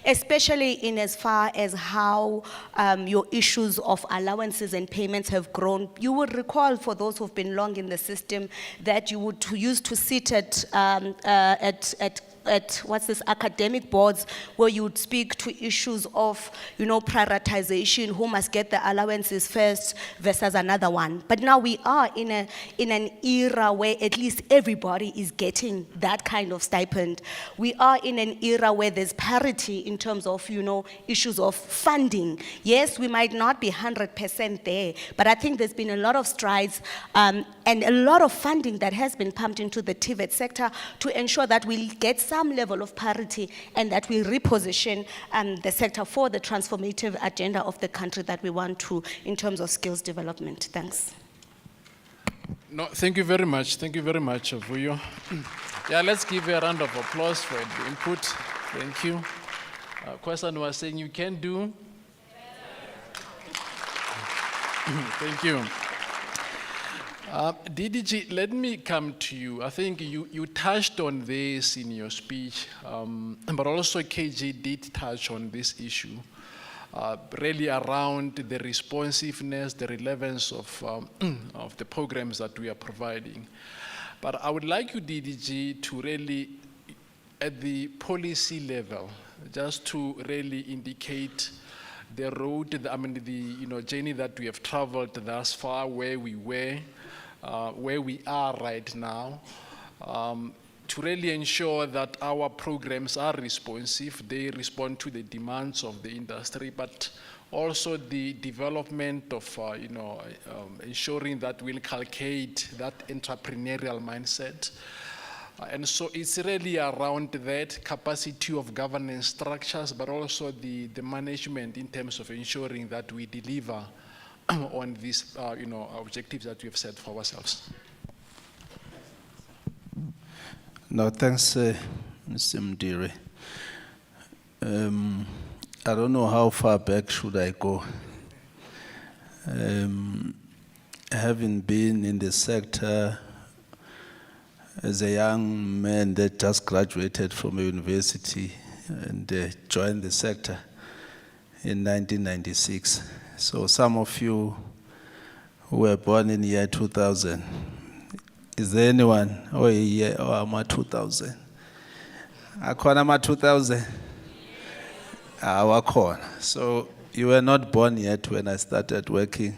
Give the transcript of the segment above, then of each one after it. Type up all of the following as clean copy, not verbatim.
especially in as far as how your issues of allowances and payments have grown. You would recall, for those who've been long in the system, that you would used to sit at what's this, academic boards, where you would speak to issues of, prioritization, who must get the allowances first versus another one. But now we are in an era where at least everybody is getting that kind of stipend. We are in an era where there's parity in terms of, issues of funding. Yes, we might not be 100% there, but I think there's been a lot of strides and a lot of funding that has been pumped into the TVET sector to ensure that we get some level of parity and that we reposition the sector for the transformative agenda of the country that we want to in terms of skills development. Thanks. No, thank you very much. Thank you very much, Vuyo. Yeah, let's give a round of applause for the input. Thank you. Question was saying you can do. Thank you. DDG, let me come to you. I think you touched on this in your speech, but also KG did touch on this issue, really around the responsiveness, the relevance of the programs that we are providing. But I would like you, DDG, to really, at the policy level, just to really indicate the road, the journey that we have traveled thus far, where we were, where we are right now, to really ensure that our programs are responsive, they respond to the demands of the industry, but also the development of, ensuring that we'll inculcate that entrepreneurial mindset. And so it's really around that capacity of governance structures, but also the management in terms of ensuring that we deliver on these objectives that we have set for ourselves. No, thanks, Mr. Mdiri. I don't know how far back should I go. Having been in the sector as a young man that just graduated from a university and joined the sector in 1996. So some of you who were born in the year 2000, is there anyone or ama 2000? Akhona ama 2000? Awakhona. So you were not born yet when I started working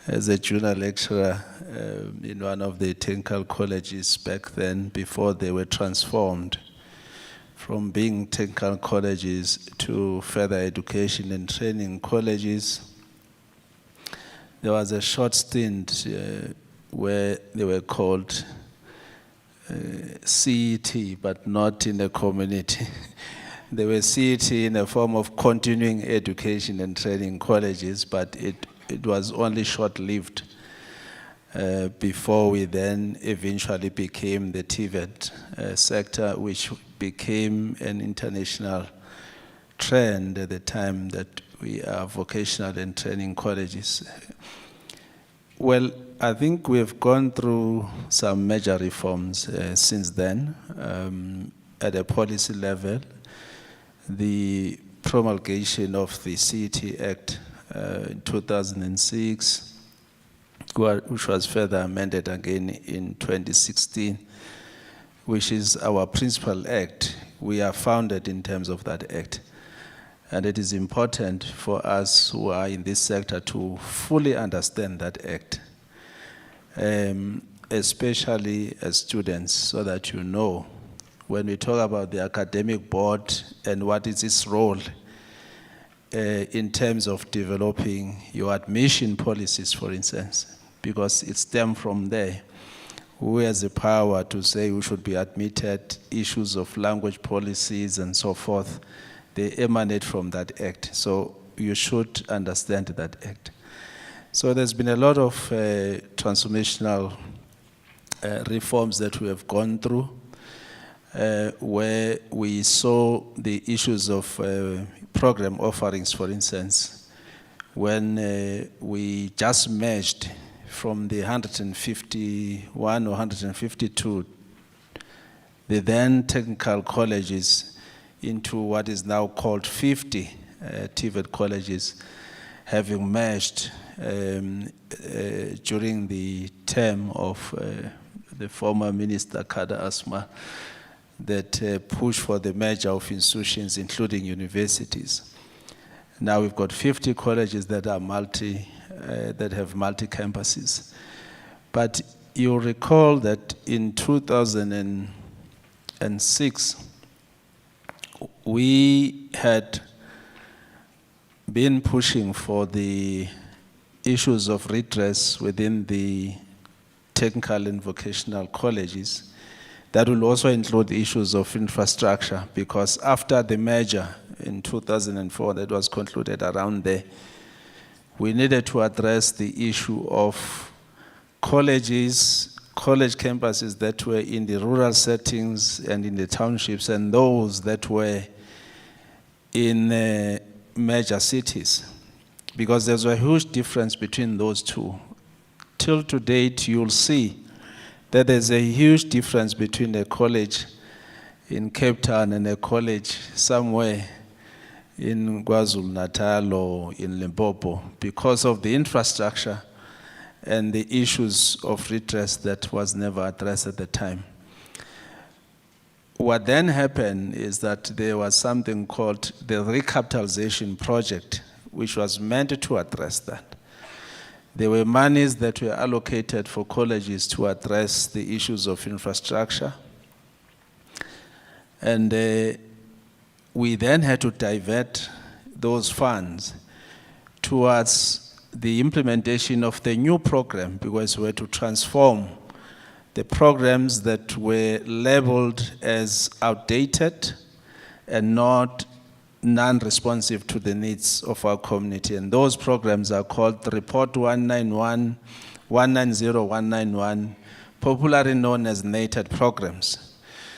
as a junior lecturer in one of the technical colleges back then, before they were transformed from being technical colleges to further education and training colleges. There was a short stint where they were called CET, but not in the community. They were CET in a form of continuing education and training colleges, but it was only short-lived before we then eventually became the TVET sector, which became an international trend at the time that we are vocational and training colleges. Well, I think we've gone through some major reforms since then. At a policy level, the promulgation of the CET Act in 2006, which was further amended again in 2016, which is our principal act. We are founded in terms of that act. And it is important for us who are in this sector to fully understand that act, especially as students, so that you know when we talk about the academic board and what is its role in terms of developing your admission policies, for instance, because it stems from there. Who has the power to say who should be admitted, issues of language policies and so forth, they emanate from that act. So you should understand that act. So there's been a lot of transformational reforms that we have gone through, where we saw the issues of program offerings, for instance, when we just merged from the 151 or 152, the then technical colleges into what is now called 50 TVET colleges, having merged during the term of the former Minister Kada Asma, that pushed for the merger of institutions, including universities. Now we've got 50 colleges that are that have multi-campuses. But you'll recall that in 2006, we had been pushing for the issues of redress within the technical and vocational colleges. That will also include issues of infrastructure, because after the merger in 2004 that was concluded around there, we needed to address the issue of college campuses that were in the rural settings and in the townships, and those that were in major cities, because there's a huge difference between those two. Till to date, you'll see that there's a huge difference between a college in Cape Town and a college somewhere in KwaZulu-Natal or in Limpopo, because of the infrastructure and the issues of redress that was never addressed at the time. What then happened is that there was something called the recapitalization project, which was meant to address that. There were monies that were allocated for colleges to address the issues of infrastructure. And we then had to divert those funds towards the implementation of the new program, because we had to transform the programs that were labeled as outdated and not non-responsive to the needs of our community. And those programs are called Report 191, 190, 191, popularly known as NATED programs.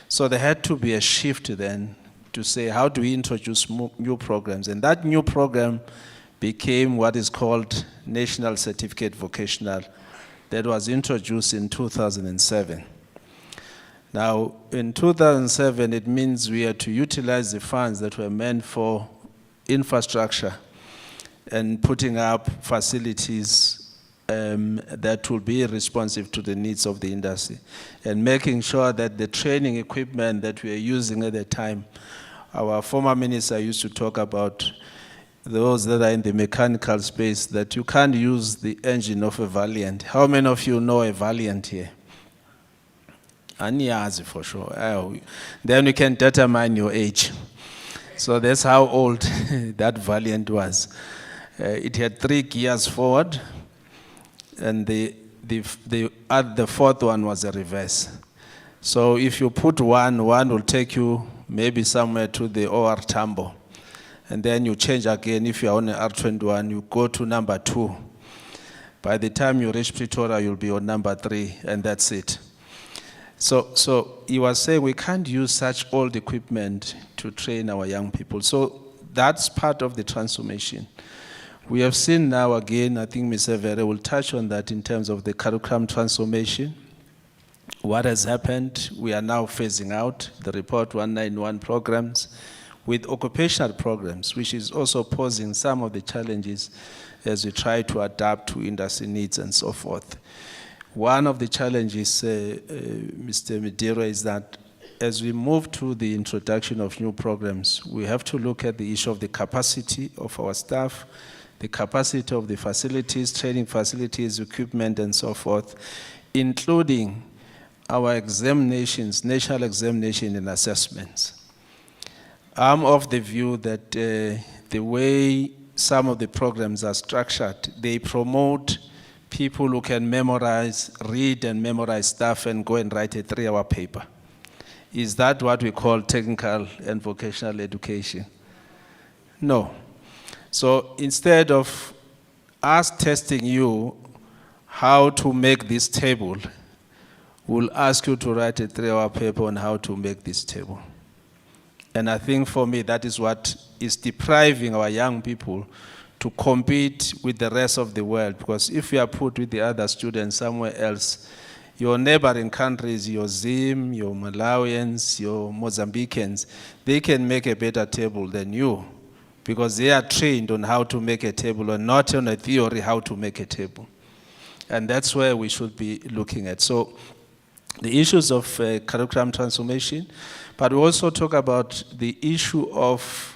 So there had to be a shift then to say, how do we introduce new programs? And that new program became what is called National Certificate Vocational, that was introduced in 2007. Now, in 2007, it means we had to utilize the funds that were meant for infrastructure and putting up facilities that will be responsive to the needs of the industry, and making sure that the training equipment that we are using at the time, our former minister used to talk about those that are in the mechanical space, that you can't use the engine of a Valiant. How many of you know a Valiant here? Aniyazi for sure. Then you can determine your age. So that's how old that Valiant was. It had 3 gears forward, and the fourth one was a reverse. So if you put one will take you maybe somewhere to the OR Tambo. And then you change again. If you're on an R21, you go to number 2. By the time you reach Pretoria, you'll be on number 3, and that's it. So he was saying we can't use such old equipment to train our young people. So that's part of the transformation. We have seen now again, I think Ms. Evere will touch on that in terms of the curriculum transformation. What has happened, we are now phasing out the Report 191 programs with occupational programs, which is also posing some of the challenges as we try to adapt to industry needs and so forth. One of the challenges, Mr. Medira, is that as we move to the introduction of new programs, we have to look at the issue of the capacity of our staff, the capacity of the facilities, training facilities, equipment, and so forth, including our examinations, national examination and assessments. I'm of the view that the way some of the programs are structured, they promote people who can memorize, read and memorize stuff and go and write a 3-hour paper. Is that what we call technical and vocational education? No. So instead of us testing you how to make this table, we'll ask you to write a 3-hour paper on how to make this table. And I think for me, that is what is depriving our young people to compete with the rest of the world. Because if we are put with the other students somewhere else, Your neighboring countries, your Zim, your Malawians, your Mozambicans, they can make a better table than you because they are trained on how to make a table and not on a theory how to make a table. And that's where we should be looking at. So the issues of curriculum transformation, but we also talk about the issue of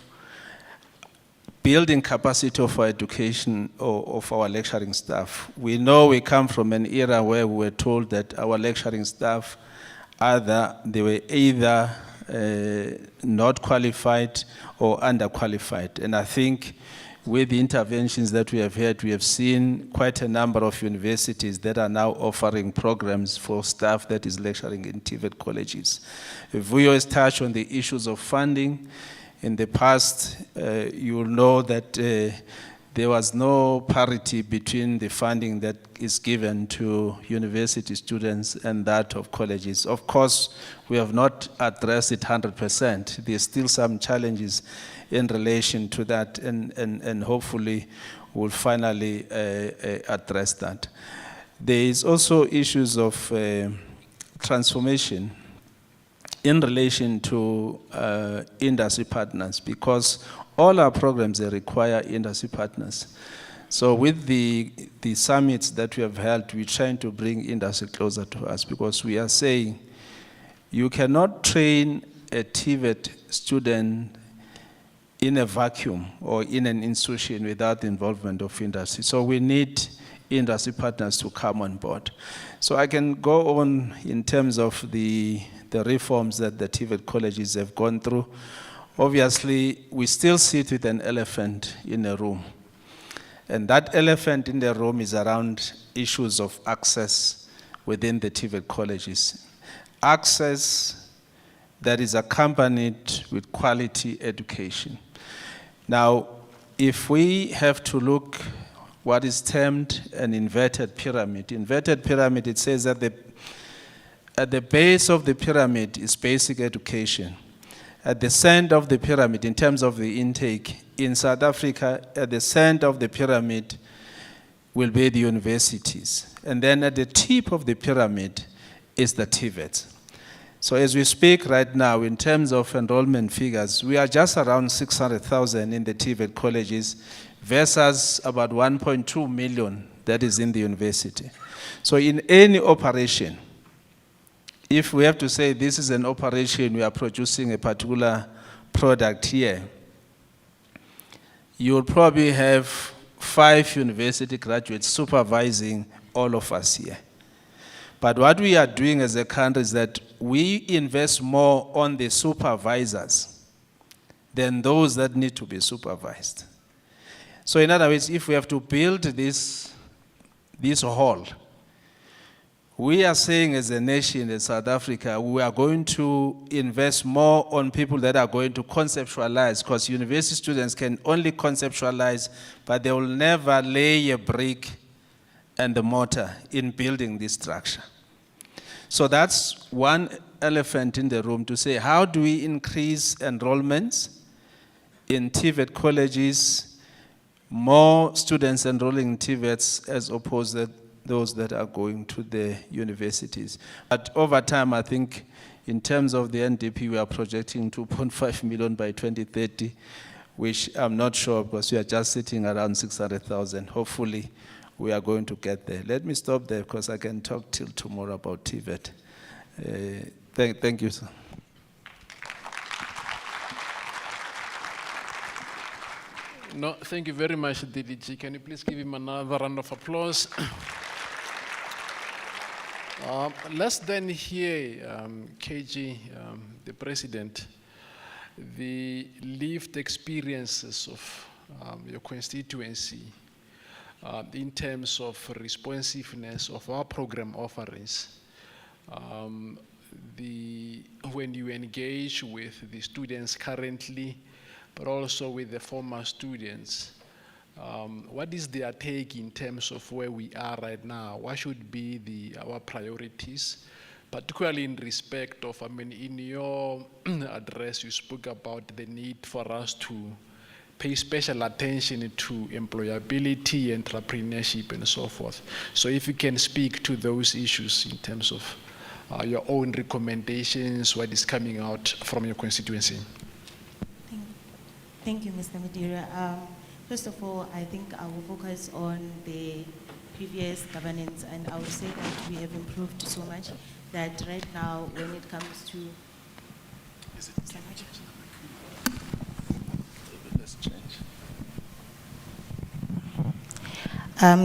building capacity of our education or of our lecturing staff. We know we come from an era where we were told that our lecturing staff, they were either not qualified or underqualified. And I think with the interventions that we have had, we have seen quite a number of universities that are now offering programs for staff that is lecturing in TVET colleges. If we always touch on the issues of funding, in the past, you will know that there was no parity between the funding that is given to university students and that of colleges. Of course, we have not addressed it 100%. There's still some challenges in relation to that, and hopefully we'll finally address that. There is also issues of transformation in relation to industry partners, because all our programs, they require industry partners. So with the summits that we have held, we're trying to bring industry closer to us, because we are saying you cannot train a TVET student in a vacuum or in an institution without the involvement of industry. So we need industry partners to come on board. So I can go on in terms of the reforms that the TVET colleges have gone through. Obviously, we still sit with an elephant in a room. And that elephant in the room is around issues of access within the TVET colleges. Access that is accompanied with quality education. Now, if we have to look what is termed an inverted pyramid, it says that at the base of the pyramid is basic education. At the center of the pyramid, in terms of the intake, in South Africa, at the center of the pyramid will be the universities. And then at the tip of the pyramid is the TVET. So as we speak right now, in terms of enrollment figures, we are just around 600,000 in the TVET colleges versus about 1.2 million that is in the university. So in any operation, if we have to say this is an operation, we are producing a particular product here, you will probably have 5 university graduates supervising all of us here. But what we are doing as a country is that we invest more on the supervisors than those that need to be supervised. So in other words, if we have to build this hall, we are saying as a nation in South Africa, we are going to invest more on people that are going to conceptualize, because university students can only conceptualize, but they will never lay a brick and the mortar in building this structure. So that's one elephant in the room, to say, how do we increase enrollments in TVET colleges, more students enrolling in TVETs as opposed to those that are going to the universities. But over time, I think in terms of the NDP, we are projecting 2.5 million by 2030, which I'm not sure, because we are just sitting around 600,000. Hopefully, we are going to get there. Let me stop there, because I can talk till tomorrow about TVET. Thank you, sir. No, thank you very much, DDG. Can you please give him another round of applause? Let's then hear KG, the president, the lived experiences of your constituency in terms of responsiveness of our program offerings. When you engage with the students currently, but also with the former students, what is their take in terms of where we are right now? What should be our priorities, particularly in respect of, in your address, you spoke about the need for us to pay special attention to employability, entrepreneurship, and so forth. So if you can speak to those issues in terms of your own recommendations, what is coming out from your constituency. Thank you, Mr. Madira. First of all, I think I will focus on the previous governance, and I would say that we have improved so much that right now, when it comes to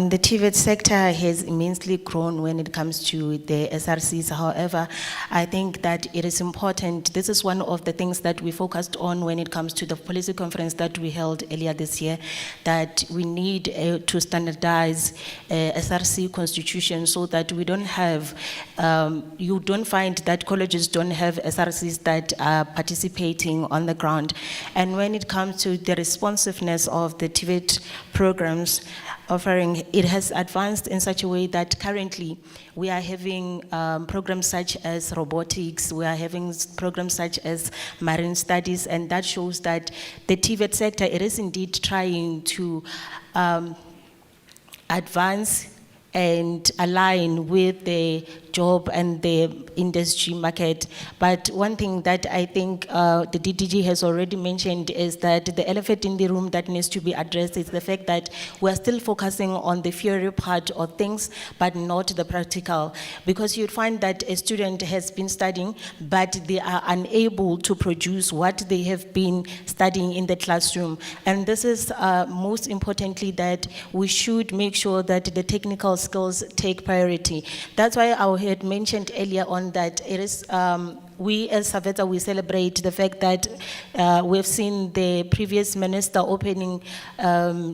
the TVET sector has immensely grown when it comes to the SRCs. However, I think that it is important. This is one of the things that we focused on when it comes to the policy conference that we held earlier this year, that we need to standardize SRC constitution so that we don't have, you don't find that colleges don't have SRCs that are participating on the ground. And when it comes to the responsiveness of the TVET programs, offering, it has advanced in such a way that currently we are having programs such as robotics, we are having programs such as marine studies, and that shows that the TVET sector, it is indeed trying to advance and align with the job and the industry market. But one thing that I think the DDG has already mentioned is that the elephant in the room that needs to be addressed is the fact that we're still focusing on the theory part of things, but not the practical. Because you'd find that a student has been studying, but they are unable to produce what they have been studying in the classroom. And this is most importantly that we should make sure that the technical skills take priority. That's why I had mentioned earlier on that it is, we as SATVETSA, we celebrate the fact that we've seen the previous minister opening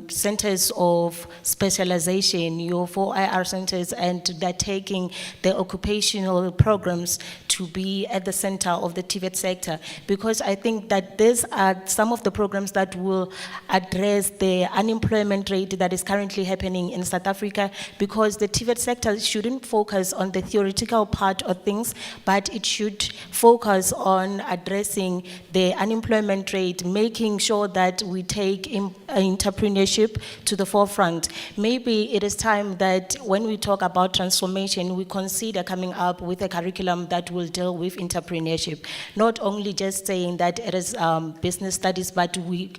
centers of specialization, your 4 IR centers, and they're taking the occupational programs to be at the center of the TVET sector, because I think that these are some of the programs that will address the unemployment rate that is currently happening in South Africa, because the TVET sector shouldn't focus on the theoretical part of things, but it should focus on addressing the unemployment rate, making sure that we take entrepreneurship to the forefront. Maybe it is time that when we talk about transformation, we consider coming up with a curriculum that will deal with entrepreneurship. Not only just saying that it is business studies, but we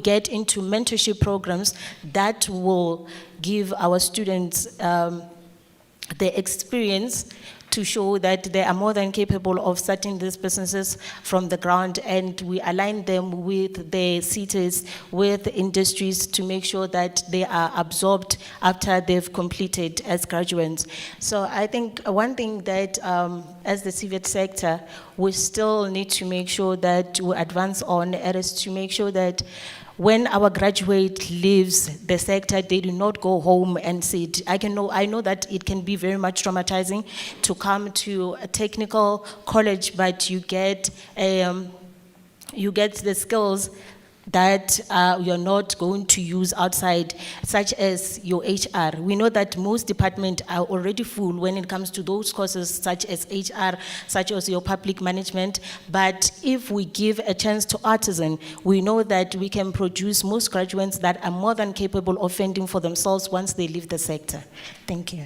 get into mentorship programs that will give our students the experience to show that they are more than capable of starting these businesses from the ground, and we align them with the cities, with industries, to make sure that they are absorbed after they've completed as graduates. So I think one thing that as the TVET sector, we still need to make sure that we advance on, it is to make sure that when our graduate leaves the sector, they do not go home and sit. I know that it can be very much traumatizing to come to a technical college, but you get the skills that you're not going to use outside, such as your HR. We know that most departments are already full when it comes to those courses such as HR, such as your public management. But if we give a chance to artisan, we know that we can produce most graduates that are more than capable of fending for themselves once they leave the sector. Thank you.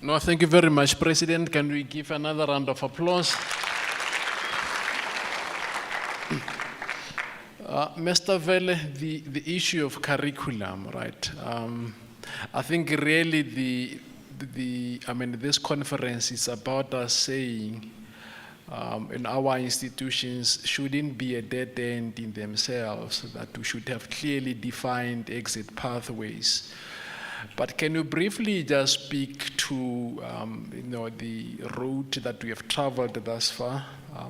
No, thank you very much, President. Can we give another round of applause? Mr. Vele, the issue of curriculum, right? I think really this conference is about us saying in our institutions shouldn't be a dead end in themselves, that we should have clearly defined exit pathways. But can you briefly just speak to the route that we have traveled thus far,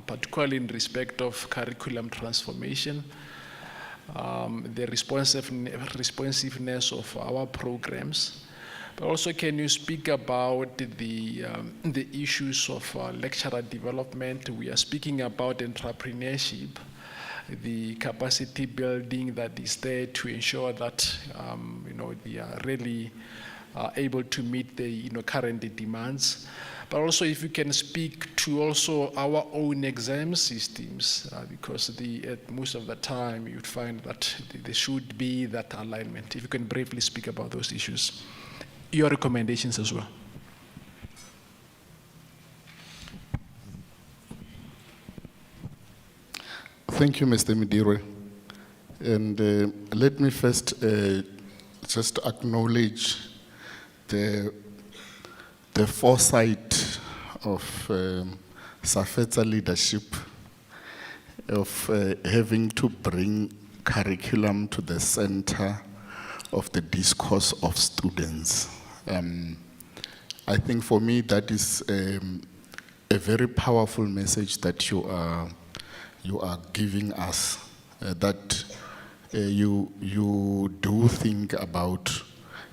particularly in respect of curriculum transformation, the responsiveness of our programs, but also can you speak about the issues of lecturer development? We are speaking about entrepreneurship, the capacity building that is there to ensure that they are really able to meet the current demands. But also if you can speak to also our own exam systems, because at most of the time you'd find that there should be that alignment. If you can briefly speak about those issues, your recommendations as well. Thank you, Mr. Midire. And let me first just acknowledge the foresight of SATVETSA leadership of having to bring curriculum to the center of the discourse of students. I think for me that is a very powerful message that you are giving us, that you do think about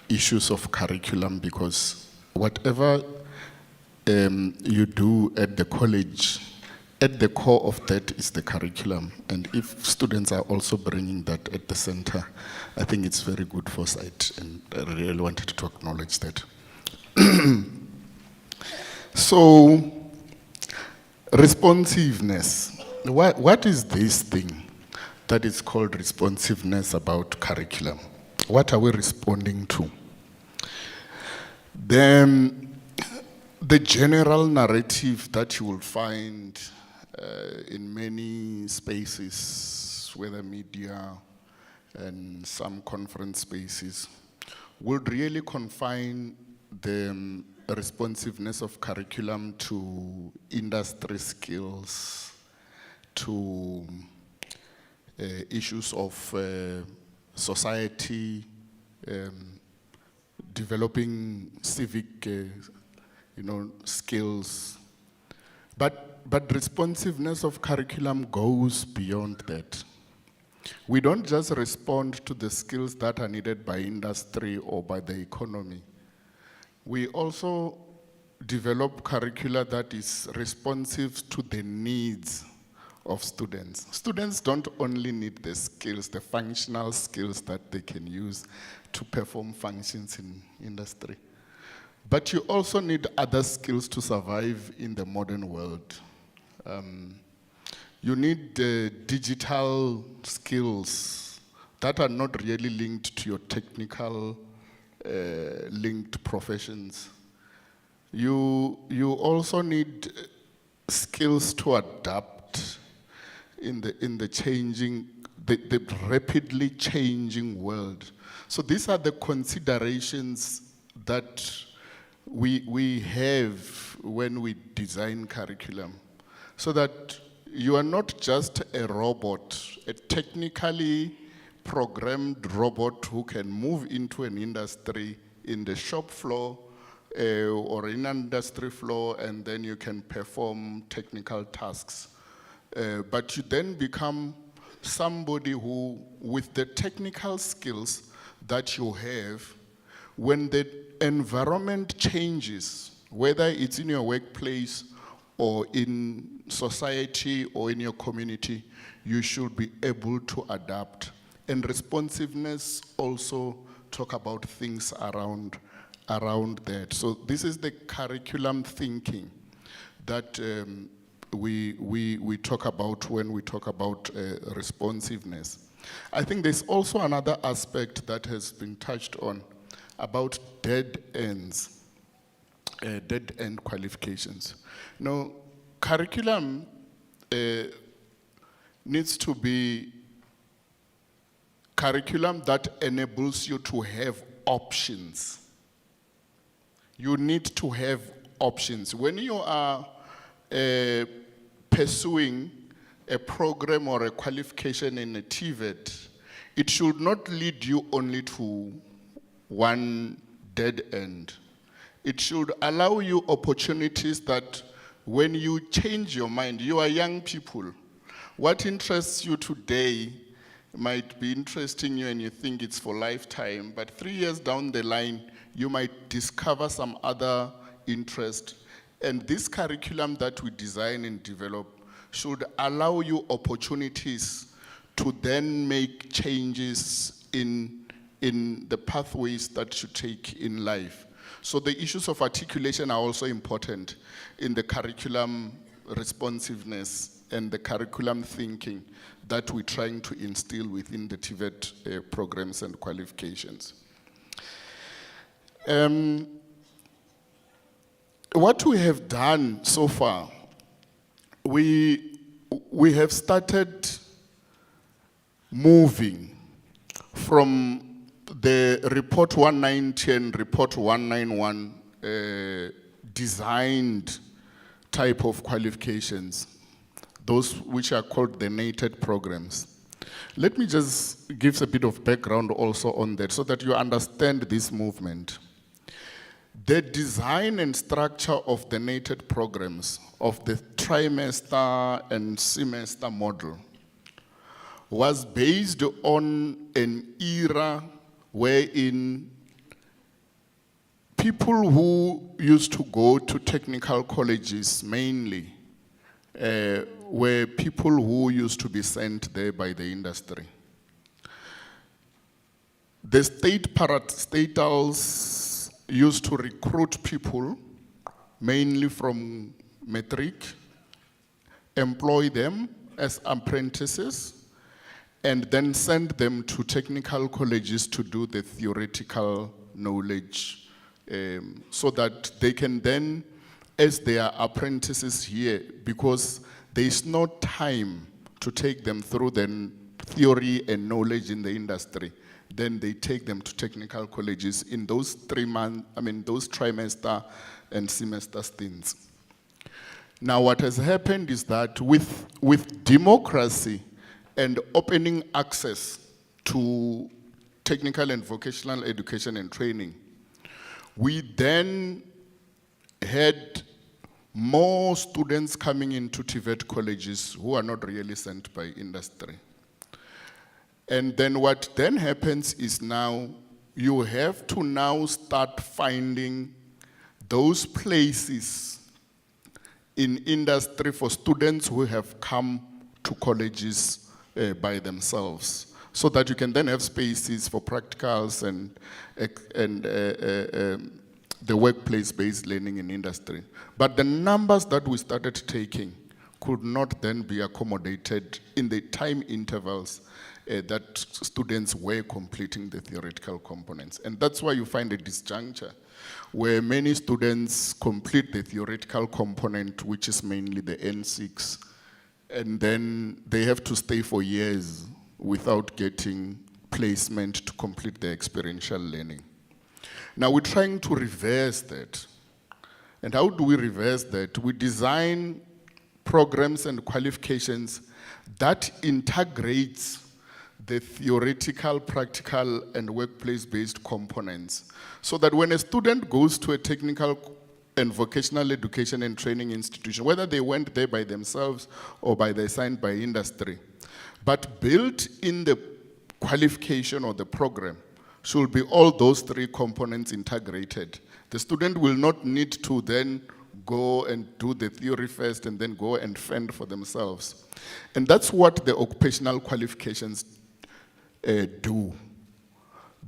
issues of curriculum, because whatever you do at the college, at the core of that is the curriculum. And if students are also bringing that at the center, I think it's very good foresight, and I really wanted to acknowledge that. So, responsiveness. What is this thing that is called responsiveness about curriculum? What are we responding to? The general narrative that you will find in many spaces, whether media and some conference spaces, would really confine the responsiveness of curriculum to industry skills, to issues of society, developing civic skills. But responsiveness of curriculum goes beyond that. We don't just respond to the skills that are needed by industry or by the economy. We also develop curricula that is responsive to the needs of students. Students don't only need the skills, the functional skills that they can use to perform functions in industry. But you also need other skills to survive in the modern world. You need digital skills that are not really linked to your technical linked professions. You also need skills to adapt in the changing, the rapidly changing world. So these are the considerations that we have when we design curriculum, so that you are not just a robot, a technically programmed robot who can move into an industry in the shop floor or in an industry floor, and then you can perform technical tasks. But you then become somebody who, with the technical skills that you have, when the environment changes, whether it's in your workplace or in society or in your community, you should be able to adapt. And responsiveness also talk about things around that. So this is the curriculum thinking that we talk about when we talk about responsiveness. I think there's also another aspect that has been touched on about dead ends, dead-end qualifications. Now, curriculum needs to be curriculum that enables you to have options. You need to have options. When you are pursuing a program or a qualification in a TVET, it should not lead you only to one dead end. It should allow you opportunities that when you change your mind, you are young people. What interests you today might be interesting you and you think it's for lifetime, but 3 years down the line, you might discover some other interest. And this curriculum that we design and develop should allow you opportunities to then make changes in in the pathways that you take in life. So the issues of articulation are also important in the curriculum responsiveness and the curriculum thinking that we're trying to instill within the TVET programs and qualifications. What we have done so far, we have started moving from the report 190 and report 191 designed type of qualifications, those which are called the NATED programs. Let me just give a bit of background also on that so that you understand this movement. The design and structure of the NATED programs of the trimester and semester model was based on an era wherein people who used to go to technical colleges mainly were people who used to be sent there by the industry. The state parastatals used to recruit people mainly from matric, employ them as apprentices, and then send them to technical colleges to do the theoretical knowledge so that they can then, as their apprentices here, because there is no time to take them through the theory and knowledge in the industry, then they take them to technical colleges in those those trimester and semester stints. Now what has happened is that with democracy and opening access to technical and vocational education and training, we then had more students coming into TVET colleges who are not really sent by industry. And then what then happens is now you have to now start finding those places in industry for students who have come to colleges by themselves, so that you can then have spaces for practicals and the workplace-based learning in industry. But the numbers that we started taking could not then be accommodated in the time intervals that students were completing the theoretical components. And that's why you find a disjuncture where many students complete the theoretical component, which is mainly the N6, and then they have to stay for years without getting placement to complete the experiential learning. Now we're trying to reverse that. And how do we reverse that? We design programs and qualifications that integrates the theoretical, practical, and workplace-based components, so that when a student goes to a technical and vocational education and training institution, whether they went there by themselves or by the assigned by industry, but built in the qualification or the program should be all those three components integrated. The student will not need to then go and do the theory first and then go and fend for themselves. And that's what the occupational qualifications do.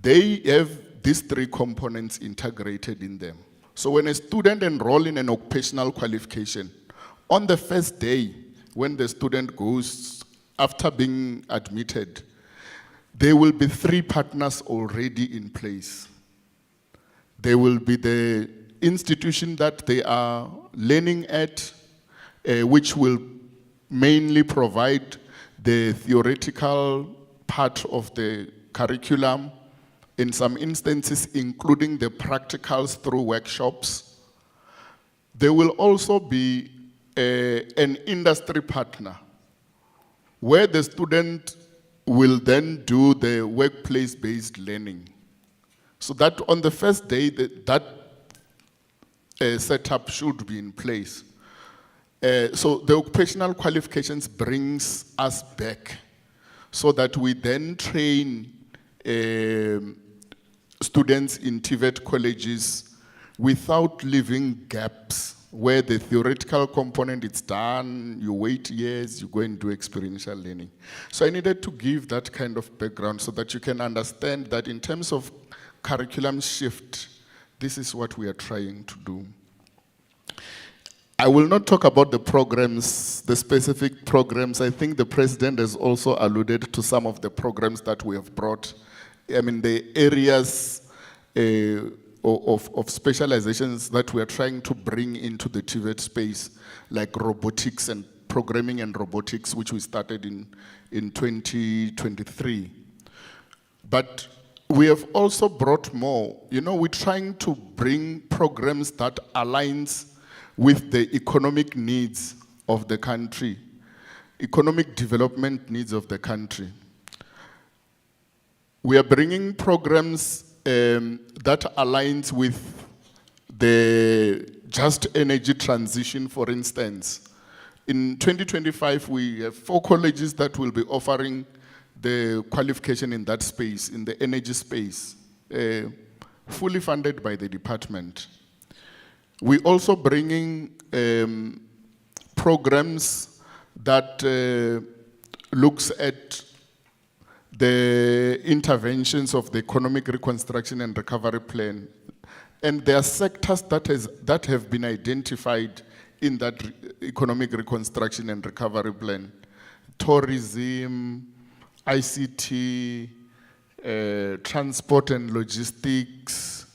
They have these three components integrated in them. So when a student enrolls in an occupational qualification, on the first day, when the student goes, after being admitted, there will be 3 partners already in place. There will be the institution that they are learning at, which will mainly provide the theoretical part of the curriculum, in some instances including the practicals through workshops. There will also be an industry partner where the student will then do the workplace-based learning. So that on the first day, that setup should be in place. So the occupational qualifications brings us back so that we then train students in TVET colleges without leaving gaps where the theoretical component is done, you wait years, you go and do experiential learning. So I needed to give that kind of background so that you can understand that in terms of curriculum shift, this is what we are trying to do. I will not talk about the programs, the specific programs. I think the president has also alluded to some of the programs that we have brought. I mean, the areas of specializations that we are trying to bring into the TVET space, like robotics and programming and robotics, which we started in 2023. But we have also brought more. You know, we're trying to bring programs that aligns with the economic needs of the country, economic development needs of the country. We are bringing programs that aligns with the just energy transition, for instance. In 2025, we have 4 colleges that will be offering the qualification in that space, in the energy space, fully funded by the department. We're also bringing programs that looks at the interventions of the economic reconstruction and recovery plan. And there are sectors that have been identified in that economic reconstruction and recovery plan. Tourism, ICT, transport and logistics,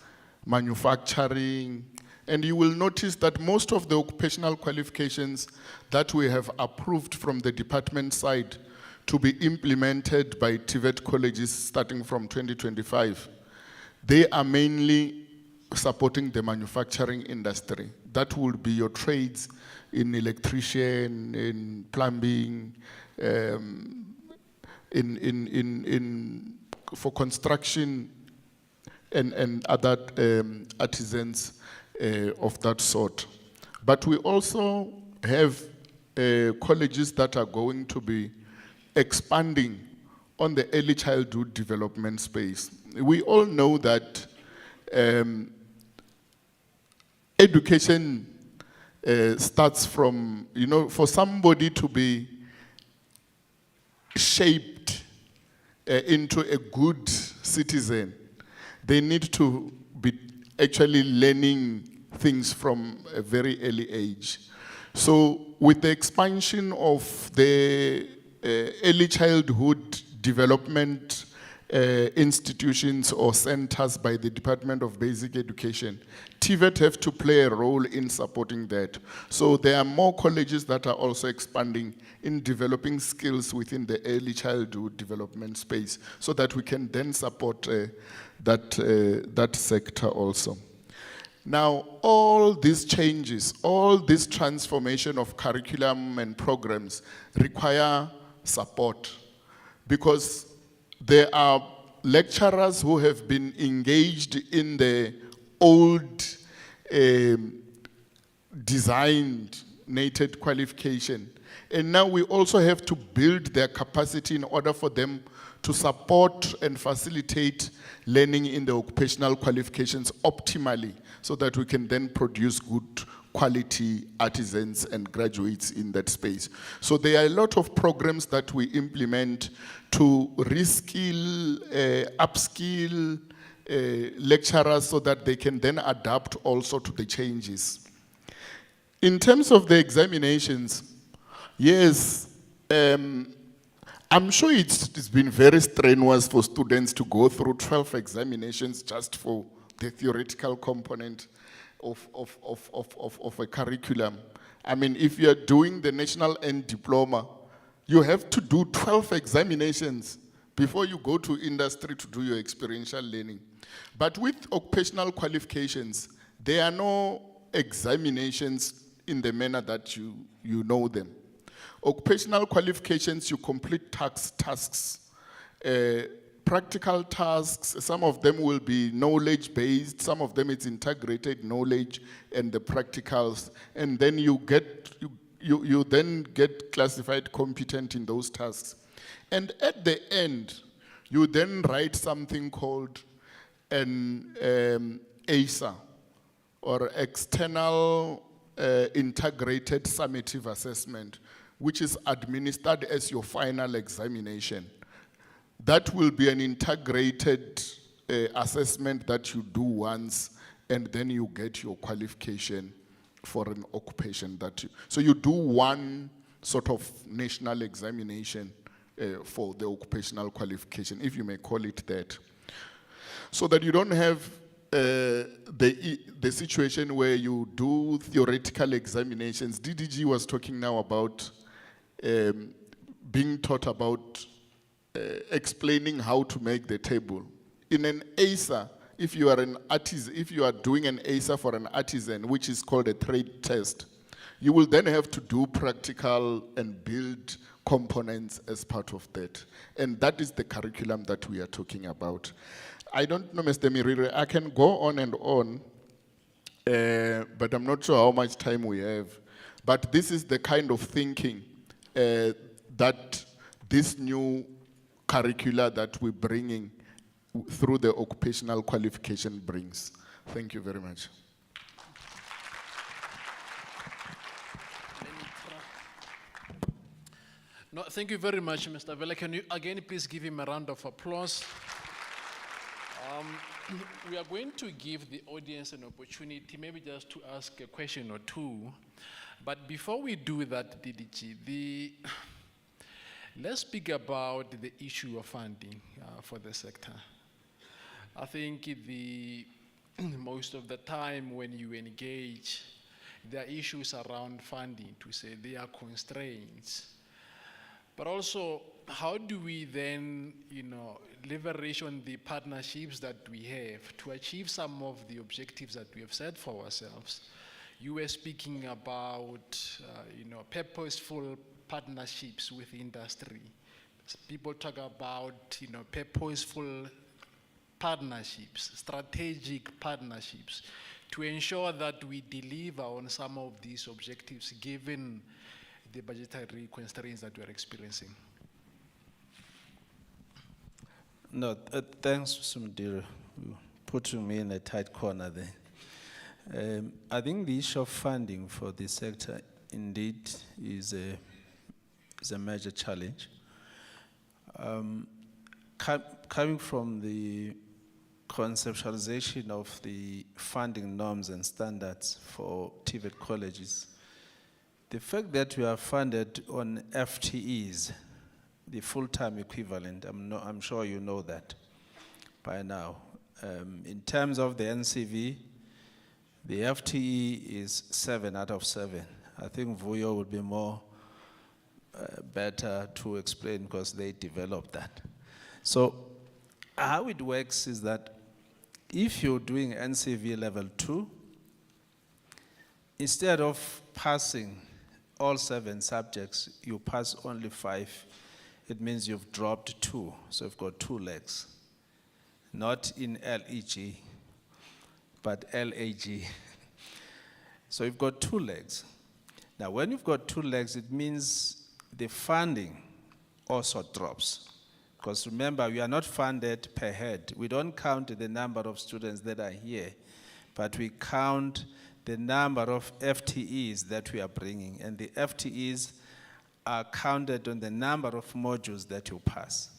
manufacturing. And you will notice that most of the occupational qualifications that we have approved from the department side to be implemented by TVET colleges starting from 2025, they are mainly supporting the manufacturing industry. That would be your trades in electrician, in plumbing, for construction and other artisans of that sort. But we also have colleges that are going to be expanding on the early childhood development space. We all know that education starts from, you know, for somebody to be shaped into a good citizen, they need to be actually learning things from a very early age. So with the expansion of the early childhood development institutions or centers by the Department of Basic Education, TVET have to play a role in supporting that. So there are more colleges that are also expanding in developing skills within the early childhood development space so that we can then support that sector also. Now, all these changes, all this transformation of curriculum and programs require support because there are lecturers who have been engaged in the old designated qualification. And now we also have to build their capacity in order for them to support and facilitate learning in the occupational qualifications optimally so that we can then produce good quality artisans and graduates in that space. So there are a lot of programs that we implement to reskill, upskill lecturers so that they can then adapt also to the changes. In terms of the examinations, yes, I'm sure it's been very strenuous for students to go through 12 examinations just for the theoretical component of a curriculum. I mean, if you're doing the national end diploma, you have to do 12 examinations before you go to industry to do your experiential learning. But with occupational qualifications, there are no examinations in the manner that you know them. Occupational qualifications, you complete tasks, practical tasks. Some of them will be knowledge-based, some of them it's integrated knowledge and the practicals, and then you then get classified competent in those tasks. And at the end, you then write something called an ASA, or external integrated summative assessment, which is administered as your final examination. That will be an integrated assessment that you do once, and then you get your qualification for an occupation so you do one sort of national examination for the occupational qualification, if you may call it that. So that you don't have the situation where you do theoretical examinations. DDG was talking now about being taught about explaining how to make the table. In an ASA, if you are an artisan, if you are doing an ASA for an artisan, which is called a trade test, you will then have to do practical and build components as part of that. And that is the curriculum that we are talking about. I don't know, Mr. Mirire, I can go on and on, but I'm not sure how much time we have. But this is the kind of thinking that this new curricula that we're bringing through the occupational qualification brings. Thank you very much. No, thank you very much, Mr. Vela. Can you again please give him a round of applause? We are going to give the audience an opportunity, maybe just to ask a question or two. But before we do that, DDG, let's speak about the issue of funding for the sector. I think most of the time when you engage, there are issues around funding, to say there are constraints. But also, how do we then, leverage on the partnerships that we have to achieve some of the objectives that we have set for ourselves? You were speaking about, purposeful partnerships with industry. People talk about, purposeful partnerships, strategic partnerships, to ensure that we deliver on some of these objectives given the budgetary constraints that we are experiencing. No, thanks, Sumdiro, putting me in a tight corner there. I think the issue of funding for this sector indeed is a major challenge. Coming from the conceptualization of the funding norms and standards for TVET colleges, the fact that we are funded on FTEs, the full-time equivalent, I'm sure you know that by now. In terms of the NCV, the FTE is 7 out of 7. I think Vuyo would be more better to explain because they developed that. So how it works is that if you're doing NCV level 2, instead of passing all 7 subjects, you pass only 5. It means you've dropped 2, so you've got 2 legs. Not in LEG, but LAG. So you've got 2 legs. Now, when you've got 2 legs, it means the funding also drops. Because remember, we are not funded per head. We don't count the number of students that are here, but we count the number of FTEs that we are bringing. And the FTEs are counted on the number of modules that you pass.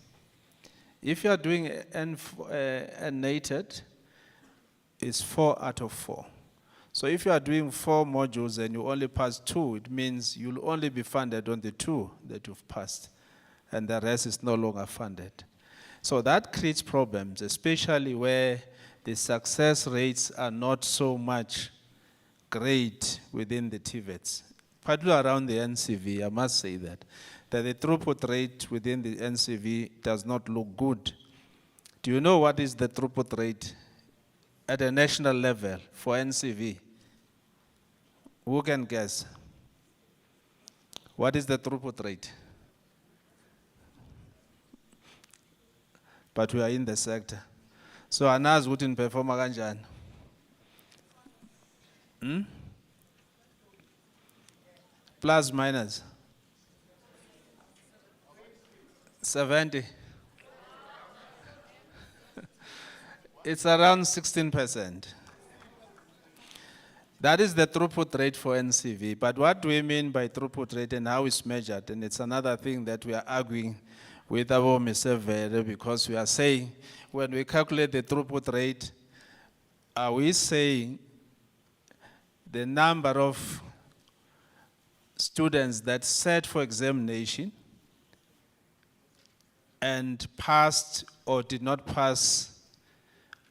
If you are doing NATED, it's 4 out of 4. So if you are doing 4 modules and you only pass 2, it means you'll only be funded on the 2 that you've passed, and the rest is no longer funded. So that creates problems, especially where the success rates are not so much great within the TVETs, particularly around the NCV. I must say that the throughput rate within the NCV does not look good. Do you know what is the throughput rate at a national level for NCV? Who can guess? What is the throughput rate? But we are in the sector. So Anas wouldn't perform kanjani? Plus, minus? 70. It's around 16%. That is the throughput rate for NCV. But what do we mean by throughput rate and how it's measured? And it's another thing that we are arguing with our Mr. Vere, because we are saying when we calculate the throughput rate, are we saying the number of students that sat for examination and passed or did not pass?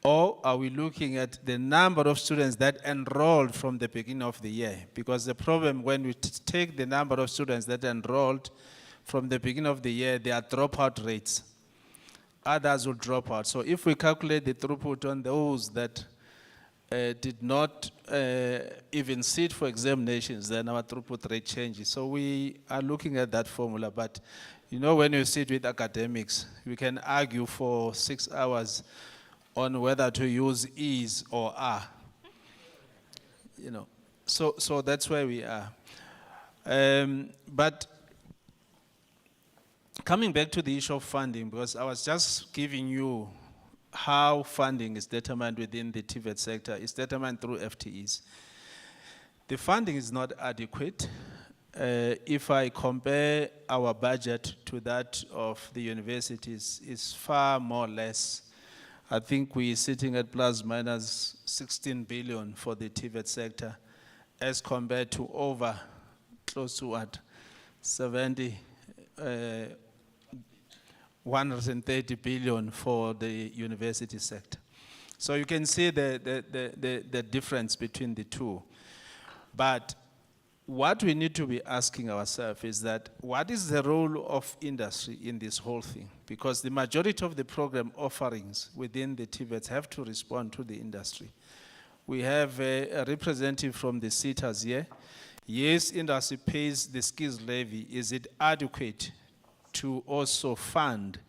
Or are we looking at the number of students that enrolled from the beginning of the year? Because the problem when we take the number of students that enrolled from the beginning of the year, there are dropout rates. Others will drop out. So if we calculate the throughput on those that did not even sit for examinations, then our throughput rate changes. So we are looking at that formula. But you know, when you sit with academics, we can argue for 6 hours on whether to use is or are. You know, so that's where we are. But coming back to the issue of funding, because I was just giving you how funding is determined within the TVET sector. It's determined through FTEs. The funding is not adequate. If I compare our budget to that of the universities, it's far more less. I think we're sitting at plus minus 16 billion for the TVET sector, as compared to over close to what, 130 billion for the university sector. So you can see the difference between the two. But what we need to be asking ourselves is that, what is the role of industry in this whole thing? Because the majority of the program offerings within the TVETs have to respond to the industry. We have a representative from the SETAs here. Yes, industry pays the skills levy. Is it adequate to also fund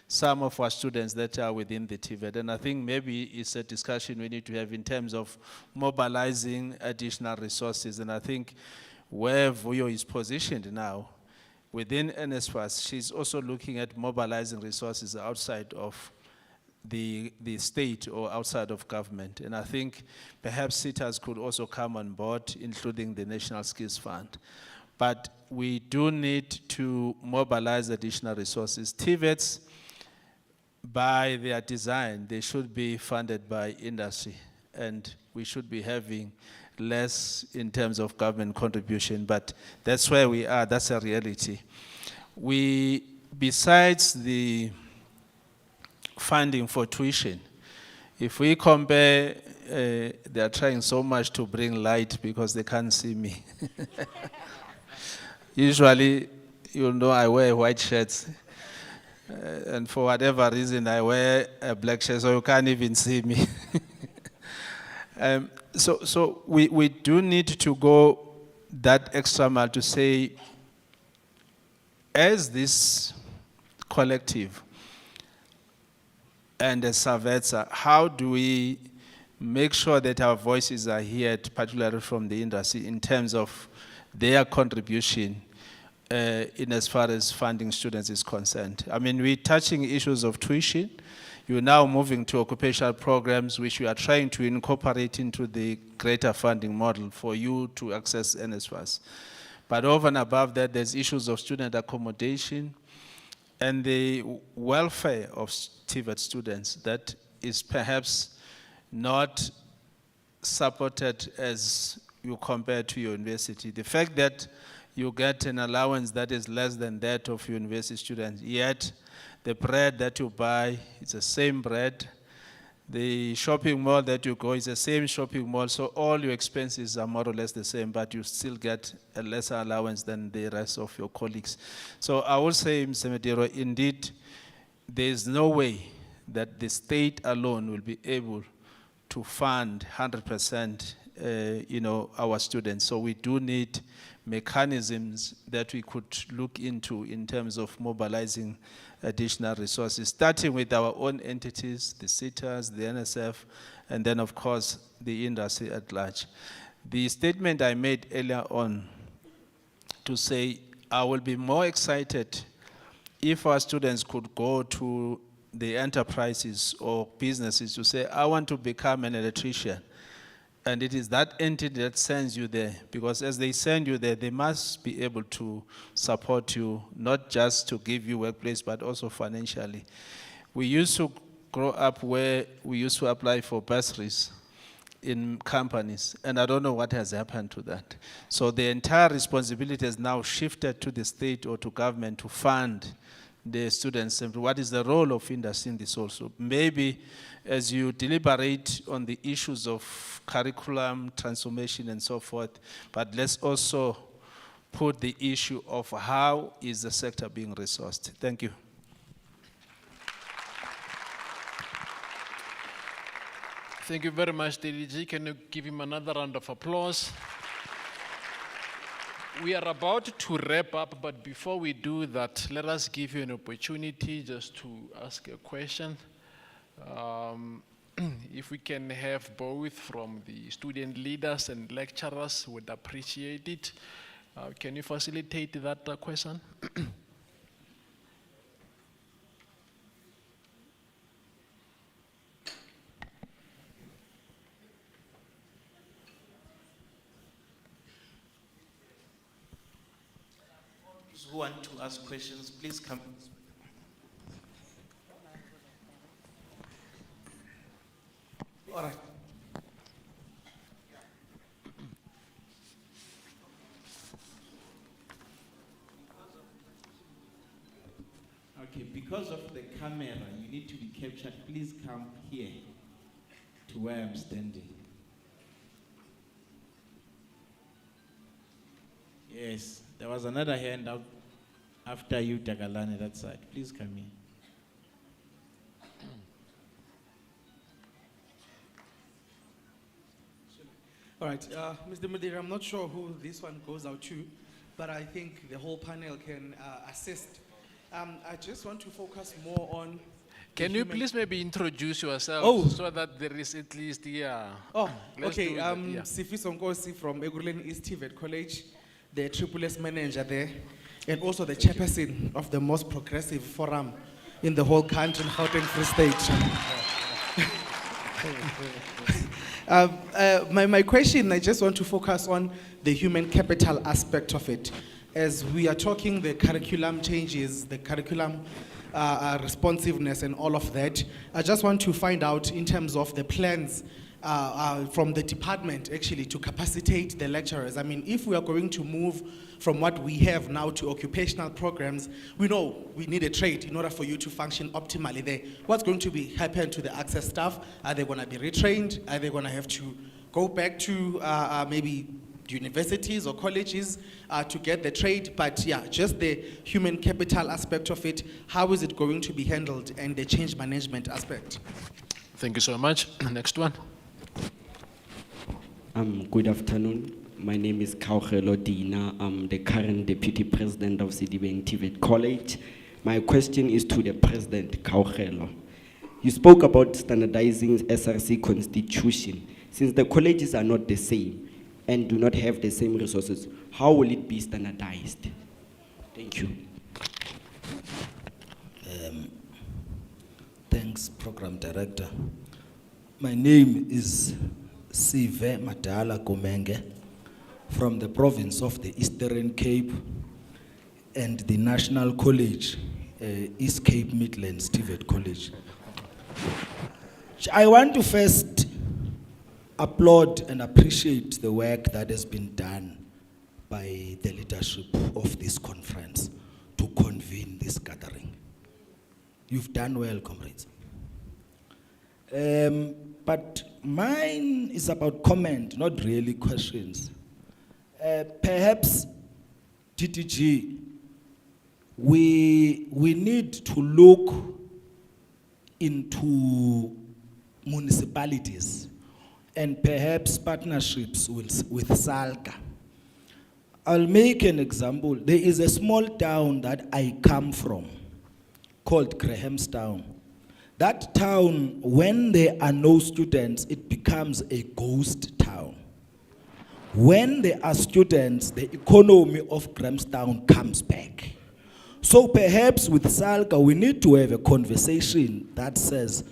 some of our students that are within the TVET? And I think maybe it's a discussion we need to have in terms of mobilizing additional resources. And I think where Vuyo is positioned now, within NSFAS, she's also looking at mobilizing resources outside of the state or outside of government. And I think perhaps SETAs could also come on board, including the National Skills Fund. But we do need to mobilize additional resources. TVETs, by their design, they should be funded by industry, and we should be having less in terms of government contribution, but that's where we are, that's a reality. We, besides the funding for tuition, if we compare, they are trying so much to bring light because they can't see me. Usually, you know, I wear white shirts, and for whatever reason, I wear a black shirt, so you can't even see me. So we do need to go that extra mile to say, as this collective and as SATVETSA, how do we make sure that our voices are heard, particularly from the industry, in terms of their contribution in as far as funding students is concerned? I mean, we're touching issues of tuition. You're now moving to occupational programs, which we are trying to incorporate into the greater funding model for you to access NSFAS. But over and above that, there's issues of student accommodation and the welfare of TVET students that is perhaps not supported as you compare to your university. The fact that you get an allowance that is less than that of university students, yet the bread that you buy is the same bread. The shopping mall that you go is the same shopping mall, so all your expenses are more or less the same, but you still get a lesser allowance than the rest of your colleagues. So I will say, Mr. Mediro, indeed, there is no way that the state alone will be able to fund 100% our students. So we do need mechanisms that we could look into in terms of mobilizing additional resources, starting with our own entities, the SETAs, the NSF, and then of course the industry at large. The statement I made earlier on to say I will be more excited if our students could go to the enterprises or businesses to say, I want to become an electrician. And it is that entity that sends you there, because as they send you there, they must be able to support you, not just to give you workplace, but also financially. We used to grow up where we used to apply for bursaries in companies, and I don't know what has happened to that. So the entire responsibility has now shifted to the state or to government to fund the students. And what is the role of industry in this also? Maybe as you deliberate on the issues of curriculum, transformation and so forth, but let's also put the issue of how is the sector being resourced. Thank you. Thank you very much, DDG. Can you give him another round of applause? We are about to wrap up, but before we do that, let us give you an opportunity just to ask a question. If we can have both from the student leaders and lecturers, would appreciate it. Can you facilitate that question? Who want to ask questions, please come. All right. Okay, because of the camera, you need to be captured. Please come here to where I'm standing. Yes, there was another hand out after you, Tagalane, that side. Please come here. All right, Mr. Mudir, I'm not sure who this one goes out to, but I think the whole panel can assist. I just want to focus more on. Can you please maybe introduce yourself so that there is at least, Oh, let's okay. do that, yeah. Sifiso Nkosi from Ekurhuleni East TVET College, the Triple S manager there, and also the chairperson of the most progressive forum in the whole country, Gauteng Free State. My question, I just want to focus on the human capital aspect of it. As we are talking the curriculum changes, the curriculum responsiveness and all of that, I just want to find out in terms of the plans from the department actually to capacitate the lecturers. I mean, if we are going to move from what we have now to occupational programs, we know we need a trade in order for you to function optimally there. What's going to be happen to the access staff? Are they going to be retrained? Are they going to have to go back to maybe universities or colleges to get the trade? But yeah, just the human capital aspect of it, how is it going to be handled, and the change management aspect? Thank you so much. Next one. Good afternoon. My name is Kaugelo Dina. I'm the current Deputy President of Sedibeng TVET College. My question is to the President, Kaugelo. You spoke about standardizing SRC constitution. Since the colleges are not the same and do not have the same resources, how will it be standardized? Thank you. Thanks, Program Director. My name is Sive Madala Komenge from the province of the Eastern Cape and the National College, East Cape Midlands TVET College. I want to first applaud and appreciate the work that has been done by the leadership of this conference to convene this gathering. You've done well, comrades. But mine is about comment, not really questions. Perhaps, DTG, we need to look into municipalities and perhaps partnerships with SALGA. I'll make an example. There is a small town that I come from called Grahamstown. That town, when there are no students, it becomes a ghost town. When there are students, the economy of Grahamstown comes back. So perhaps with SALGA, we need to have a conversation that says,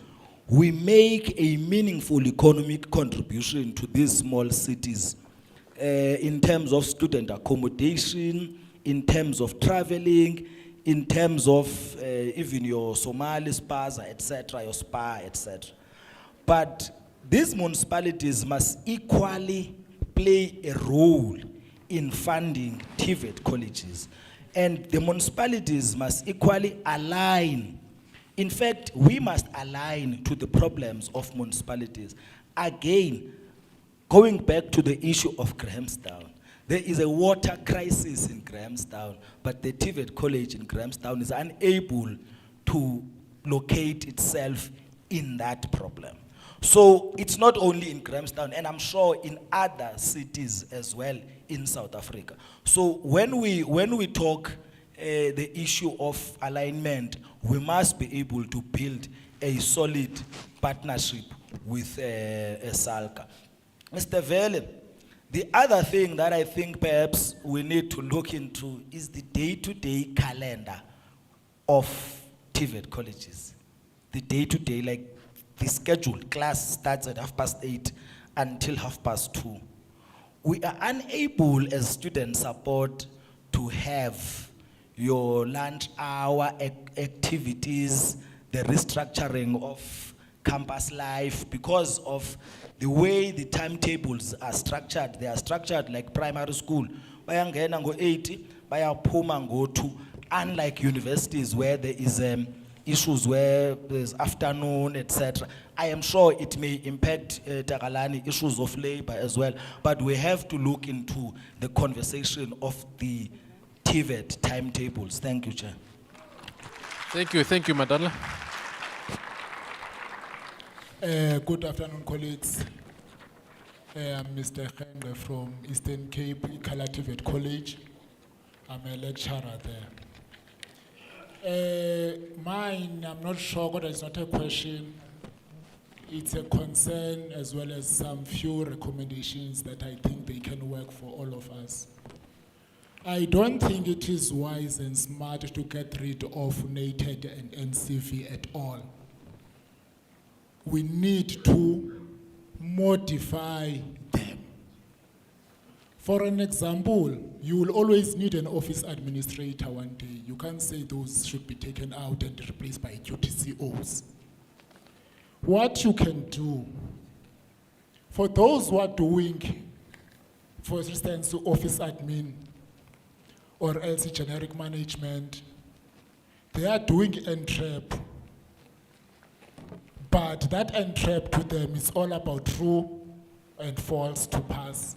we make a meaningful economic contribution to these small cities in terms of student accommodation, in terms of traveling, in terms of even your Somali spas, etc., your spa, etc. But these municipalities must equally play a role in funding TVET colleges. And the municipalities must equally align. In fact, we must align to the problems of municipalities. Again, going back to the issue of Grahamstown, there is a water crisis in Grahamstown, but the TVET college in Grahamstown is unable to locate itself in that problem. So it's not only in Grahamstown, and I'm sure in other cities as well in South Africa. So when we talk the issue of alignment, we must be able to build a solid partnership with SALCA. Mr. Vele, the other thing that I think perhaps we need to look into is the day-to-day calendar of TVET colleges. The day-to-day, like the scheduled class starts at 8:30 until 2:30. We are unable as student support to have your lunch hour activities, the restructuring of campus life because of the way the timetables are structured. They are structured like primary school. Bayangena ngo 80, bayaphuma ngo 2, unlike universities where there is issues where there's afternoon, etc. I am sure it may impact Takalani issues of labor as well, but we have to look into the conversation of the TVET timetables. Thank you, Chair. Thank you, Madala. Good afternoon, colleagues. I'm Mr. Khenge from Eastern Cape, Ikhala TVET College. I'm a lecturer there. Mine, I'm not sure, but it's not a question. It's a concern as well as some few recommendations that I think they can work for all of us. I don't think it is wise and smart to get rid of NATED and NCV at all. We need to modify them. For an example, you will always need an office administrator one day. You can't say those should be taken out and replaced by QTCOs. What you can do, for those who are doing, for instance, office admin, or else generic management, they are doing NTREP. But that NTREP to them is all about true and false to pass.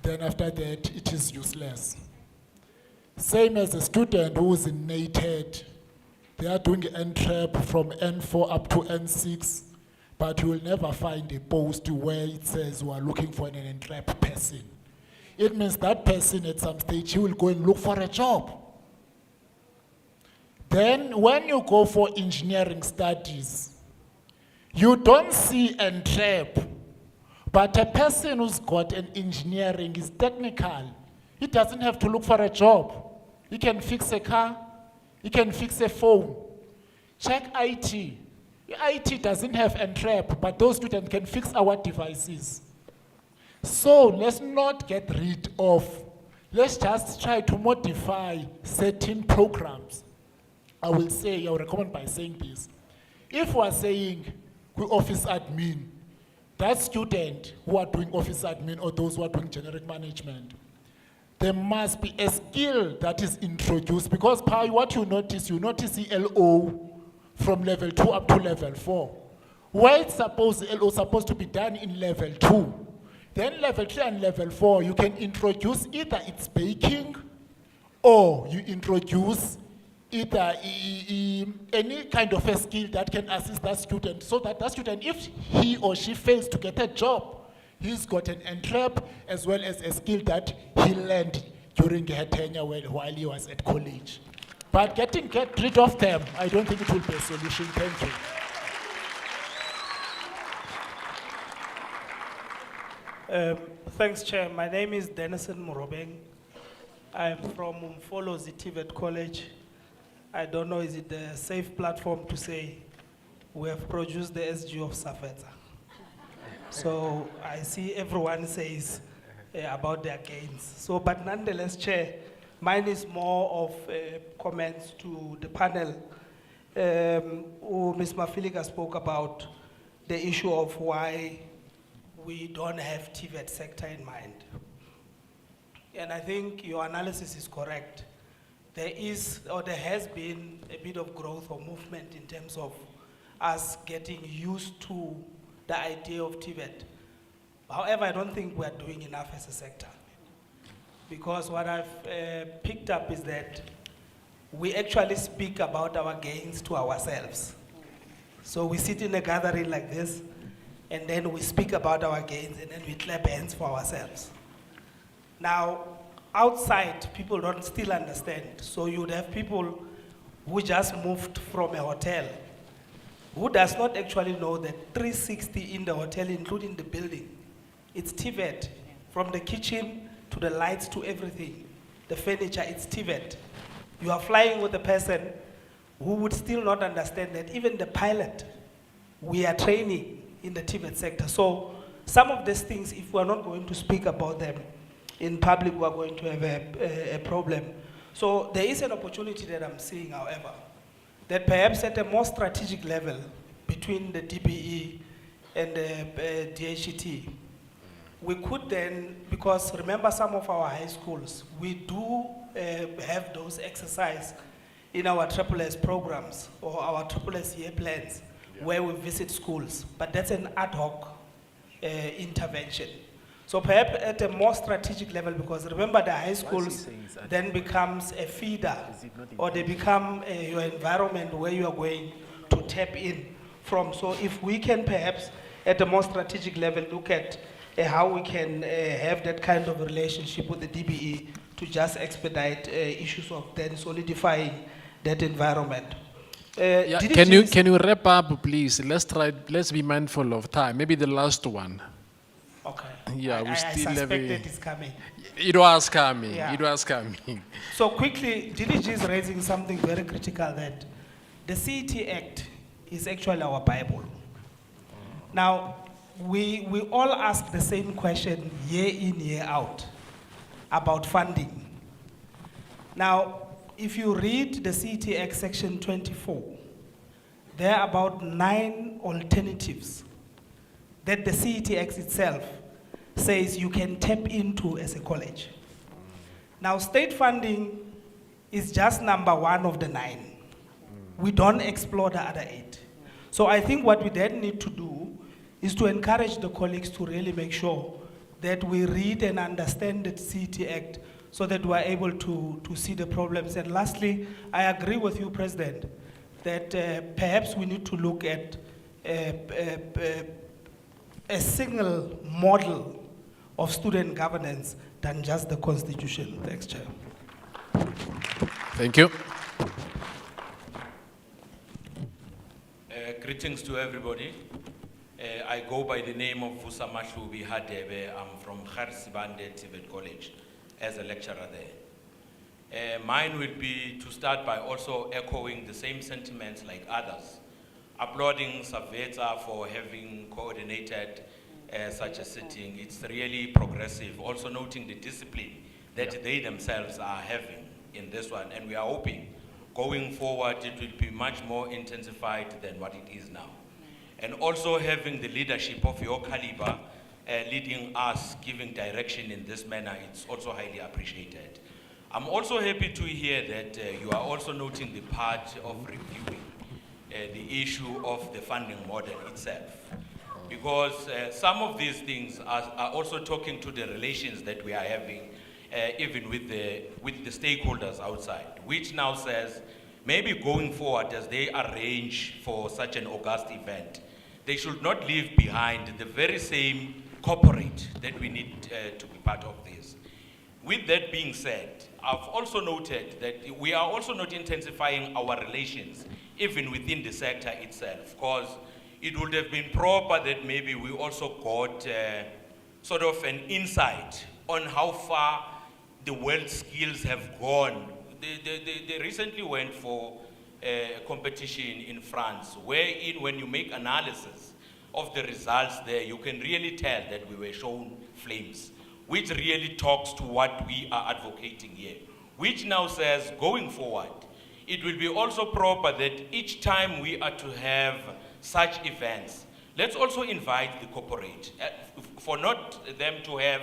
Then after that, it is useless. Same as a student who is in NATED, they are doing NTREP from N4 up to N6, but you will never find a post where it says we are looking for an NTREP person. It means that person at some stage, he will go and look for a job. Then when you go for engineering studies, you don't see NTREP, but a person who's got an engineering is technical. He doesn't have to look for a job. He can fix a car, he can fix a phone. Check IT. IT doesn't have NTREP, but those students can fix our devices. So let's not get rid of, let's just try to modify certain programs. I will recommend by saying this. If we're saying we office admin, that student who are doing office admin or those who are doing generic management, there must be a skill that is introduced because what you notice ELO from level 2 up to level 4. Where it's supposed, ELO is supposed to be done in level 2. Then level 3 and level 4, you can introduce either it's baking or you introduce either any kind of a skill that can assist that student so that that student, if he or she fails to get a job, he's got an NTREP as well as a skill that he learned during her tenure while he was at college. But get rid of them, I don't think it will be a solution. Thank you. Thanks, Chair. My name is Denison Morobeng. I'm from Umfolozi TVET College. I don't know, is it a safe platform to say we have produced the SG of SATVETSA. So I see everyone says about their gains. So, but nonetheless, Chair, mine is more of comments to the panel. Ms. Mafilika spoke about the issue of why we don't have TVET sector in mind. And I think your analysis is correct. There is, or there has been a bit of growth or movement in terms of us getting used to the idea of TVET. However, I don't think we're doing enough as a sector. Because what I've picked up is that we actually speak about our gains to ourselves. So we sit in a gathering like this, and then we speak about our gains, and then we clap hands for ourselves. Now, outside, people don't still understand. So you would have people who just moved from a hotel, who does not actually know that 360 in the hotel, including the building, it's TVET. From the kitchen to the lights to everything, the furniture, it's TVET. You are flying with a person who would still not understand that even the pilot, we are training in the TVET sector. So some of these things, if we're not going to speak about them in public, we're going to have a problem. So there is an opportunity that I'm seeing, however, that perhaps at a more strategic level between the DBE and the DHET, we could then, because remember some of our high schools, we do have those exercises in our SSS programs or our SSS year plans where we visit schools, but that's an ad hoc intervention. So perhaps at a more strategic level, because remember the high schools then becomes a feeder, or they become your environment where you are going to tap in from. So if we can perhaps at a more strategic level look at how we can have that kind of relationship with the DBE to just expedite issues of then solidifying that environment. Yeah, DDGs can you wrap up, please? Let's be mindful of time. Maybe the last one. Okay. Yeah, we I still suspect have a- that it's coming. It was coming. Yeah. It was coming. So quickly, DDG is raising something very critical, that the CET Act is actually our Bible. Now, we all ask the same question year in, year out about funding. Now, if you read the CET Act section 24, there are about 9 alternatives that the CET Act itself says you can tap into as a college. Now, state funding is just number 1 of the 9. We don't explore the other 8. So I think what we then need to do is to encourage the colleagues to really make sure that we read and understand the CET Act so that we're able to see the problems. And lastly, I agree with you, President, that perhaps we need to look at a single model of student governance than just the Constitution. Thanks, Chair. Thank you. Greetings to everybody. I go by the name of Vusa Mashubi Hadebe. I'm from Kharsibande TVET College as a lecturer there. Mine will be to start by also echoing the same sentiments like others, applauding SATVETSA for having coordinated such a sitting. It's really progressive, also noting the discipline that they themselves are having in this one, and we are hoping going forward it will be much more intensified than what it is now. And also having the leadership of your caliber leading us, giving direction in this manner, it's also highly appreciated. I'm also happy to hear that you are also noting the part of reviewing the issue of the funding model itself. Because some of these things are also talking to the relations that we are having even with the stakeholders outside, which now says maybe going forward as they arrange for such an august event, they should not leave behind the very same corporate that we need to be part of this. With that being said, I've also noted that we are also not intensifying our relations even within the sector itself, because it would have been proper that maybe we also got sort of an insight on how far the world skills have gone. They recently went for competition in France, wherein when you make analysis of the results there, you can really tell that we were shown flames, which really talks to what we are advocating here, which now says, going forward, it will be also proper that each time we are to have such events, let's also invite the corporate, for not them to have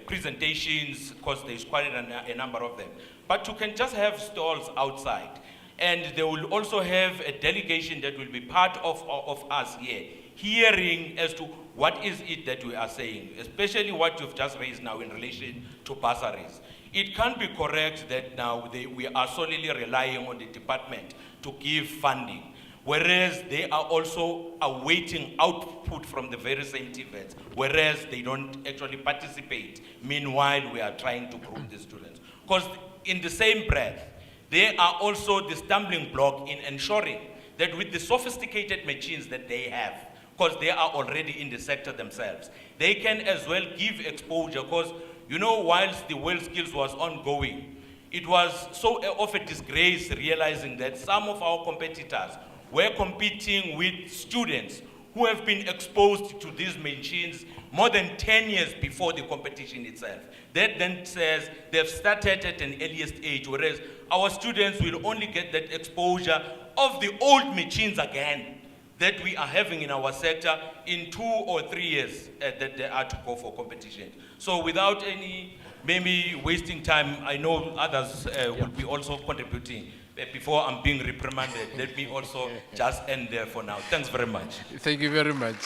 presentations, because there's quite a number of them, but you can just have stalls outside. And they will also have a delegation that will be part of us here, hearing as to what is it that we are saying, especially what you've just raised now in relation to bursaries. It can't be correct that now we are solely relying on the department to give funding, whereas they are also awaiting output from the very same TVETs, whereas they don't actually participate. Meanwhile, we are trying to groom the students. Because in the same breath, they are also the stumbling block in ensuring that with the sophisticated machines that they have, because they are already in the sector themselves, they can as well give exposure, because you know, whilst the World Skills was ongoing, it was so of a disgrace realizing that some of our competitors were competing with students who have been exposed to these machines more than 10 years before the competition itself. That then says they've started at an earliest age, whereas our students will only get that exposure of the old machines again that we are having in our sector in 2 or 3 years that they are to go for competition. So without any maybe wasting time, I know others will be also contributing. Before I'm being reprimanded, let me also just end there for now. Thanks very much. Thank you very much.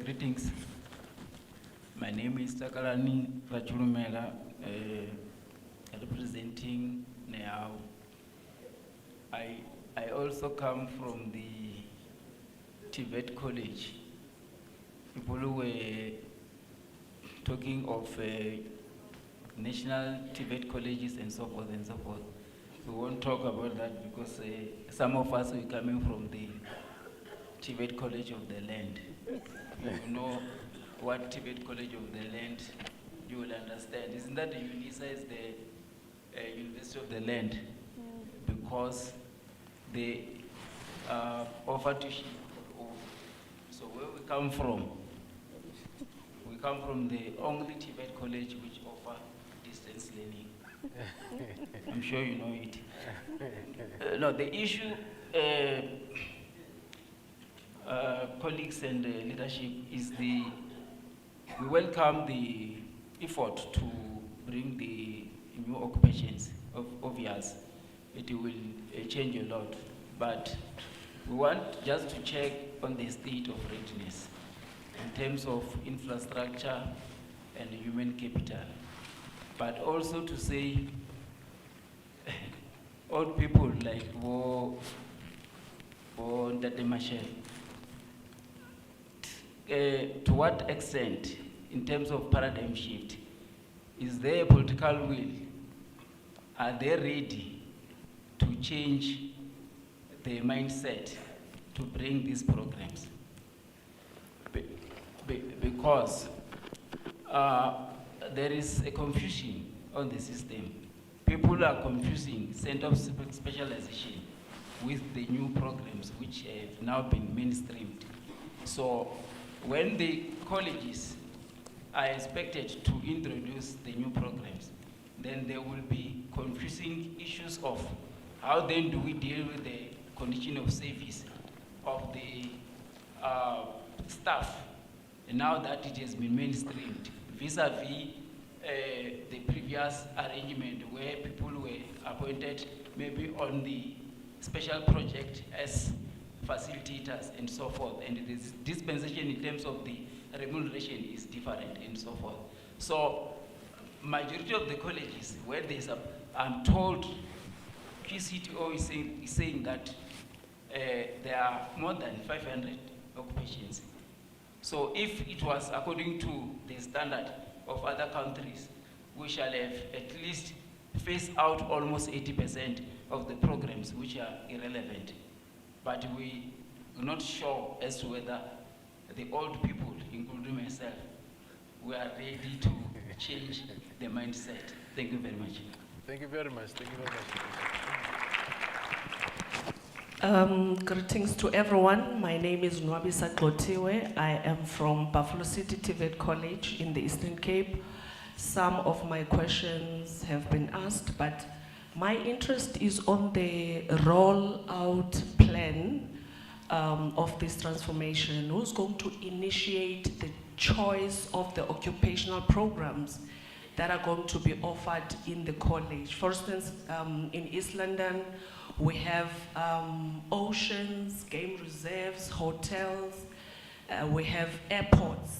Greetings. My name is Takalani Rachulumela, representing NEAU. I also come from the TVET College. People who were talking of national TVET colleges and so forth and so forth. We won't talk about that because some of us are coming from the TVET College of the Land. You know what TVET College of the Land, you will understand. Isn't that the UNISA is the University of the Land? Because they offer to, so where we come from the only TVET college which offer distance learning. I'm sure you know it. No, the issue, colleagues and leadership, is we welcome the effort to bring the new occupations of obvious. It will change a lot, but we want just to check on the state of readiness in terms of infrastructure and human capital, but also to say old people like Ndate Mashel, to what extent, in terms of paradigm shift, is there a political will? Are they ready to change their mindset to bring these programs? Because there is a confusion on the system. People are confusing center of specialization with the new programs which have now been mainstreamed. So when the colleges are expected to introduce the new programs, then there will be confusing issues of how then do we deal with the condition of service of the staff, and now that it has been mainstreamed, vis-a-vis the previous arrangement where people were appointed maybe on the special project as facilitators and so forth, and the dispensation in terms of the remuneration is different and so forth. So majority of the colleges where there's I'm told QCTO is saying that there are more than 500 occupations. So if it was according to the standard of other countries, we shall have at least phased out almost 80% of the programs which are irrelevant. But we are not sure as to whether the old people, including myself, we are ready to change the mindset. Thank you very much. Thank you very much. Thank you very much. Greetings to everyone. My name is Nwabisa Glotiwe. I am from Buffalo City TVET College in the Eastern Cape. Some of my questions have been asked, but my interest is on the rollout plan of this transformation. Who's going to initiate the choice of the occupational programs that are going to be offered in the college? For instance, in East London, we have oceans, game reserves, hotels, we have airports.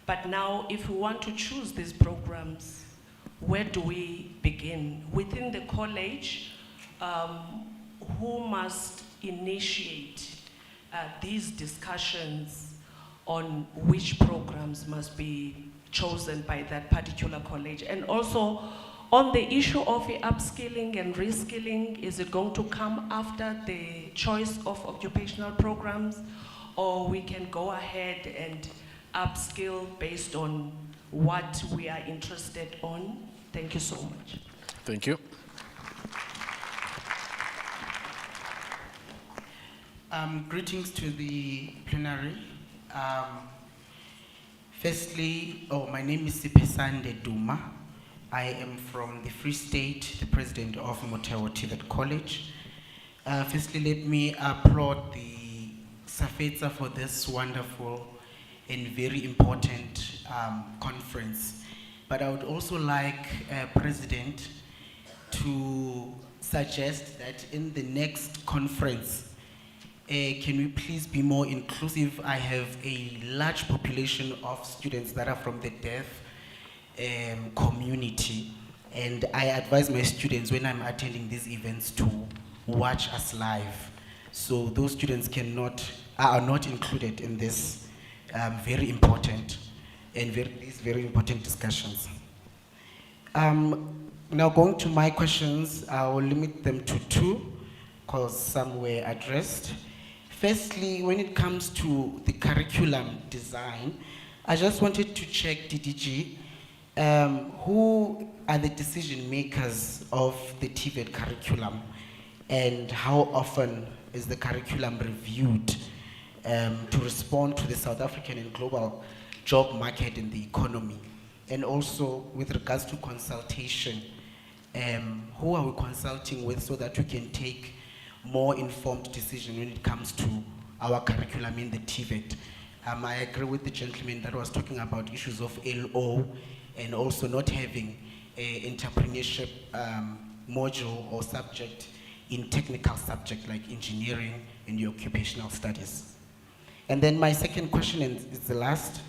But now, if we want to choose these programs, where do we begin? Within the college, who must initiate these discussions on which programs must be chosen by that particular college? And also, on the issue of the upskilling and reskilling, is it going to come after the choice of occupational programs, or we can go ahead and upskill based on what we are interested on? Thank you so much. Thank you. Greetings to the plenary. Firstly, my name is Sipesande Duma. I am from the Free State, the president of Motheo TVET College. Firstly, let me applaud the SATVETSA for this wonderful and very important conference. But I would also like President to suggest that in the next conference, can we please be more inclusive? I have a large population of students that are from the deaf community, and I advise my students when I'm attending these events to watch us live. So those students are not included in this very important and these very important discussions. Now going to my questions, I will limit them to two because some were addressed. Firstly, when it comes to the curriculum design, I just wanted to check DDG, who are the decision makers of the TVET curriculum, and how often is the curriculum reviewed to respond to the South African and global job market and the economy? And also with regards to consultation, who are we consulting with so that we can take more informed decision when it comes to our curriculum in the TVET? I agree with the gentleman that was talking about issues of LO and also not having an entrepreneurship module or subject in technical subject like engineering and the occupational studies. And then my second question is the last,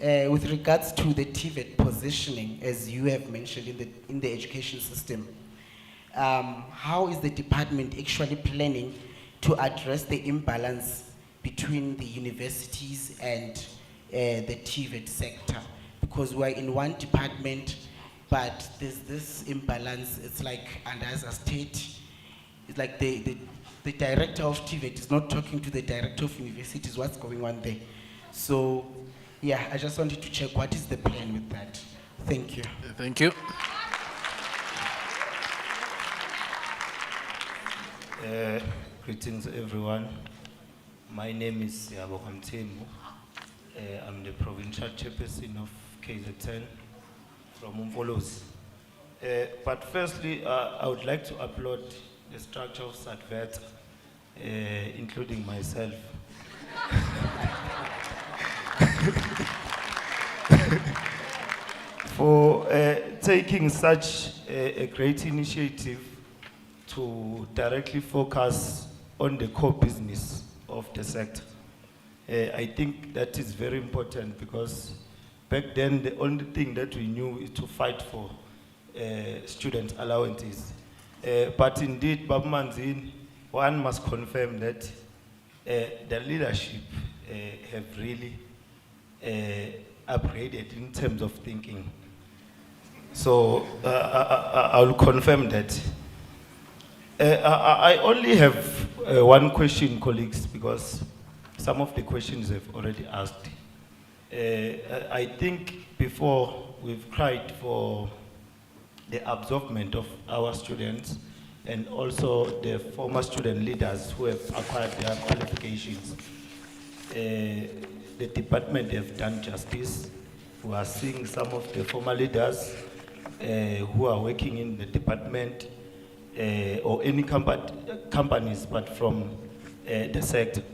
with regards to the TVET positioning, as you have mentioned in the education system, how is the department actually planning to address the imbalance between the universities and the TVET sector? Because we're in one department, but there's this imbalance. It's like under as a state, it's like the director of TVET is not talking to the director of universities, what's going on there. So yeah, I just wanted to check what is the plan with that. Thank you. Thank you. Greetings everyone. My name is Yabokam Tembu. I'm the provincial chairperson of KZN from Umfolozi. But firstly, I would like to applaud the structure of SATVETSA, including myself. For taking such a great initiative to directly focus on the core business of the sector. I think that is very important because back then the only thing that we knew is to fight for student allowances. But indeed, Babu Manzin, one must confirm that the leadership have really upgraded in terms of thinking. So I'll confirm that. I only have one question, colleagues, because some of the questions have already asked. I think before we've cried for the absorbment of our students and also the former student leaders who have acquired their qualifications. The department have done justice. We are seeing some of the former leaders who are working in the department or any companies, but from the sector.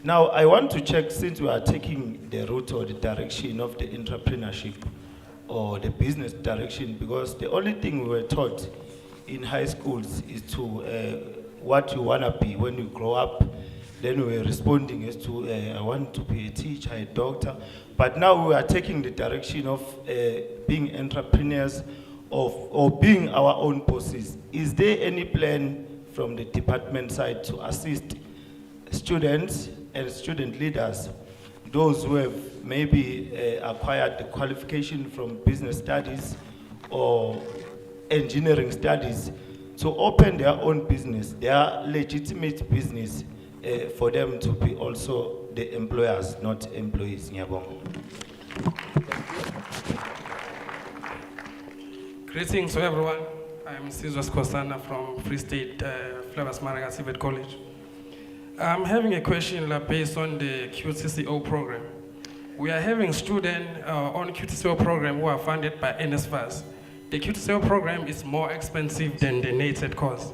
Now, I want to check, since we are taking the route or the direction of the entrepreneurship or the business direction, because the only thing we were taught in high schools is to what you want to be when you grow up. Then we were responding as to, I want to be a teacher, a doctor. But now we are taking the direction of being entrepreneurs or being our own bosses. Is there any plan from the department side to assist students and student leaders, those who have maybe acquired the qualification from business studies or engineering studies, to open their own business, their legitimate business, for them to be also the employers, not employees? Greetings to everyone. I'm Sizwas Kosana from Free State Flavors Maraga TVET College. I'm having a question based on the QTCO program. We are having students on QTCO program who are funded by NSFAS. The QTCO program is more expensive than the NATED course.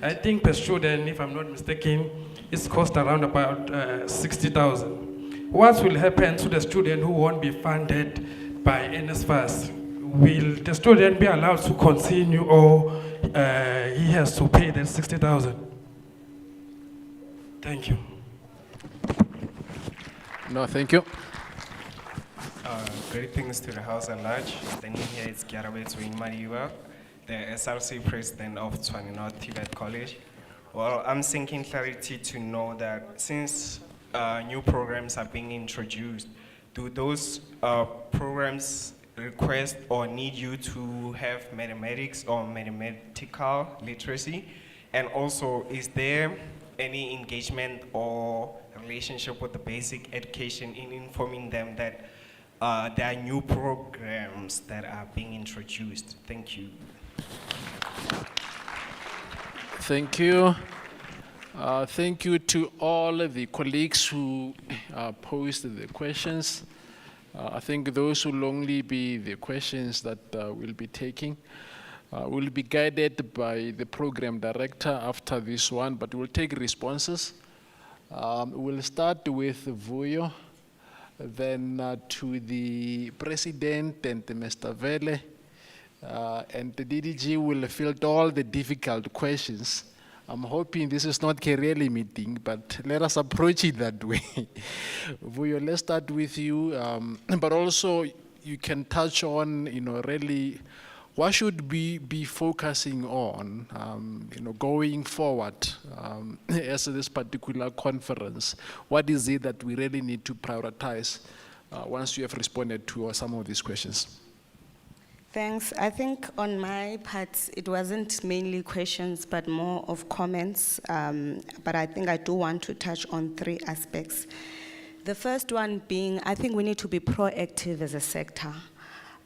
I think per student, if I'm not mistaken, it's cost around about 60,000. What will happen to the student who won't be funded by NSFAS? Will the student be allowed to continue, or he has to pay that 60,000? Thank you. No, thank you. Greetings to the House at large. Standing here is Kiarabet Mariwa, the SRC president of Tshwane North TVET College. Well, I'm seeking clarity to know that since new programs are being introduced, do those programs request or need you to have mathematics or mathematical literacy? And also, is there any engagement or relationship with the basic education in informing them that there are new programs that are being introduced? Thank you. Thank you. Thank you to all of the colleagues who posed the questions. I think those will only be the questions that we'll be taking. We'll be guided by the program director after this one, but we'll take responses. We'll start with Vuyo, then to the president and Mr. Vele, and the DDG will field all the difficult questions. I'm hoping this is not a really meeting, but let us approach it that way. Vuyo, let's start with you, but also you can touch on, really, what should we be focusing on, going forward as this particular conference? What is it that we really need to prioritize once you have responded to some of these questions? Thanks. I think on my part, it wasn't mainly questions, but more of comments. But I think I do want to touch on 3 aspects. The first one being, I think we need to be proactive as a sector.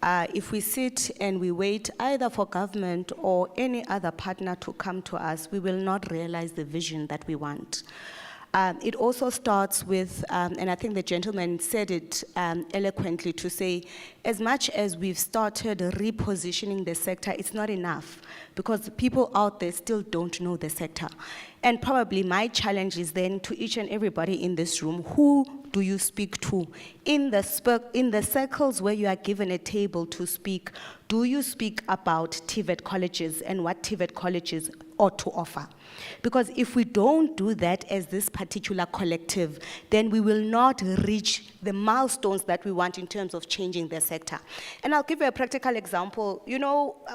If we sit and we wait either for government or any other partner to come to us, we will not realize the vision that we want. It also starts with, and I think the gentleman said it eloquently, to say, as much as we've started repositioning the sector, it's not enough, because people out there still don't know the sector. And probably my challenge is then to each and everybody in this room, who do you speak to? In the circles where you are given a table to speak, do you speak about TVET colleges and what TVET colleges ought to offer? Because if we don't do that as this particular collective, then we will not reach the milestones that we want in terms of changing the sector. And I'll give you a practical example.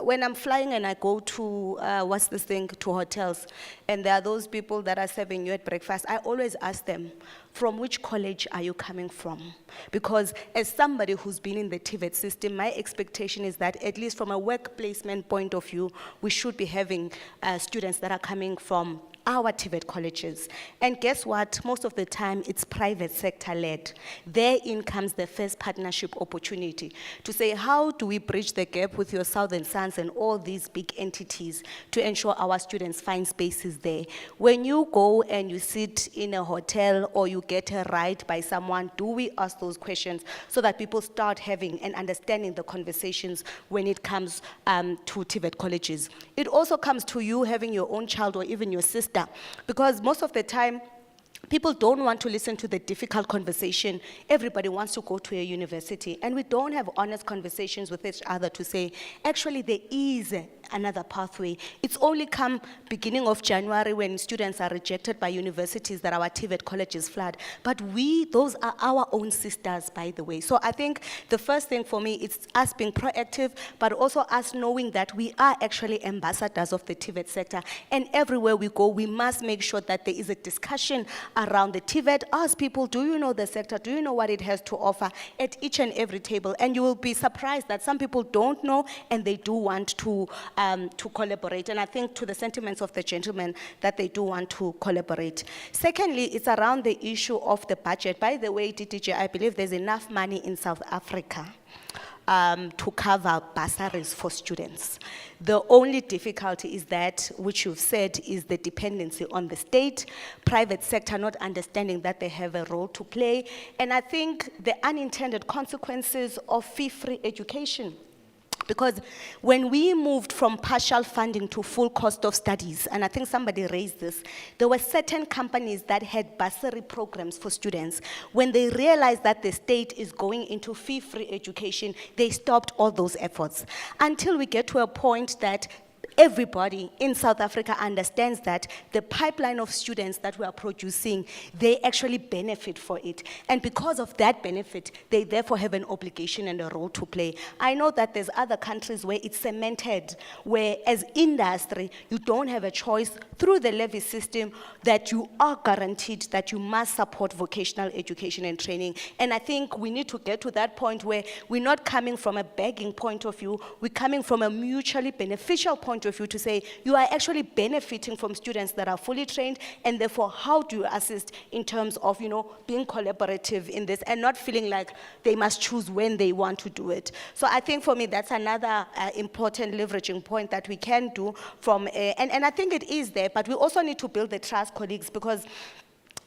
When I'm flying and I go to, to hotels, and there are those people that are serving you at breakfast, I always ask them, from which college are you coming from? Because as somebody who's been in the TVET system, my expectation is that at least from a work placement point of view, we should be having students that are coming from our TVET colleges. And guess what? Most of the time, it's private sector led. Therein comes the first partnership opportunity to say, how do we bridge the gap with your Southern Sons and all these big entities to ensure our students find spaces there? When you go and you sit in a hotel or you get a ride by someone, do we ask those questions so that people start having and understanding the conversations when it comes to TVET colleges? It also comes to you having your own child or even your sister, because most of the time, people don't want to listen to the difficult conversation. Everybody wants to go to a university, and we don't have honest conversations with each other to say, actually, there is another pathway. It's only come beginning of January when students are rejected by universities that our TVET colleges flood. But those are our own sisters, by the way. So I think the first thing for me is us being proactive, but also us knowing that we are actually ambassadors of the TVET sector. And everywhere we go, we must make sure that there is a discussion around the TVET. Ask people, do you know the sector? Do you know what it has to offer at each and every table? And you will be surprised that some people don't know and they do want to collaborate. And I think to the sentiments of the gentleman that they do want to collaborate. Secondly, it's around the issue of the budget. By the way, DDJ, I believe there's enough money in South Africa to cover bursaries for students. The only difficulty is that, which you've said, is the dependency on the state, private sector not understanding that they have a role to play, and I think the unintended consequences of fee-free education. Because when we moved from partial funding to full cost of studies, and I think somebody raised this, there were certain companies that had bursary programs for students. When they realized that the state is going into fee-free education, they stopped all those efforts. Until we get to a point that everybody in South Africa understands that the pipeline of students that we are producing, they actually benefit for it. And because of that benefit, they therefore have an obligation and a role to play. I know that there's other countries where it's cemented, where as industry, you don't have a choice through the levy system that you are guaranteed that you must support vocational education and training. And I think we need to get to that point where we're not coming from a begging point of view, we're coming from a mutually beneficial point of view to say, you are actually benefiting from students that are fully trained, and therefore, how do you assist in terms of, being collaborative in this and not feeling like they must choose when they want to do it. So I think for me, that's another important leveraging point that we can do from, and I think it is there, but we also need to build the trust, colleagues, because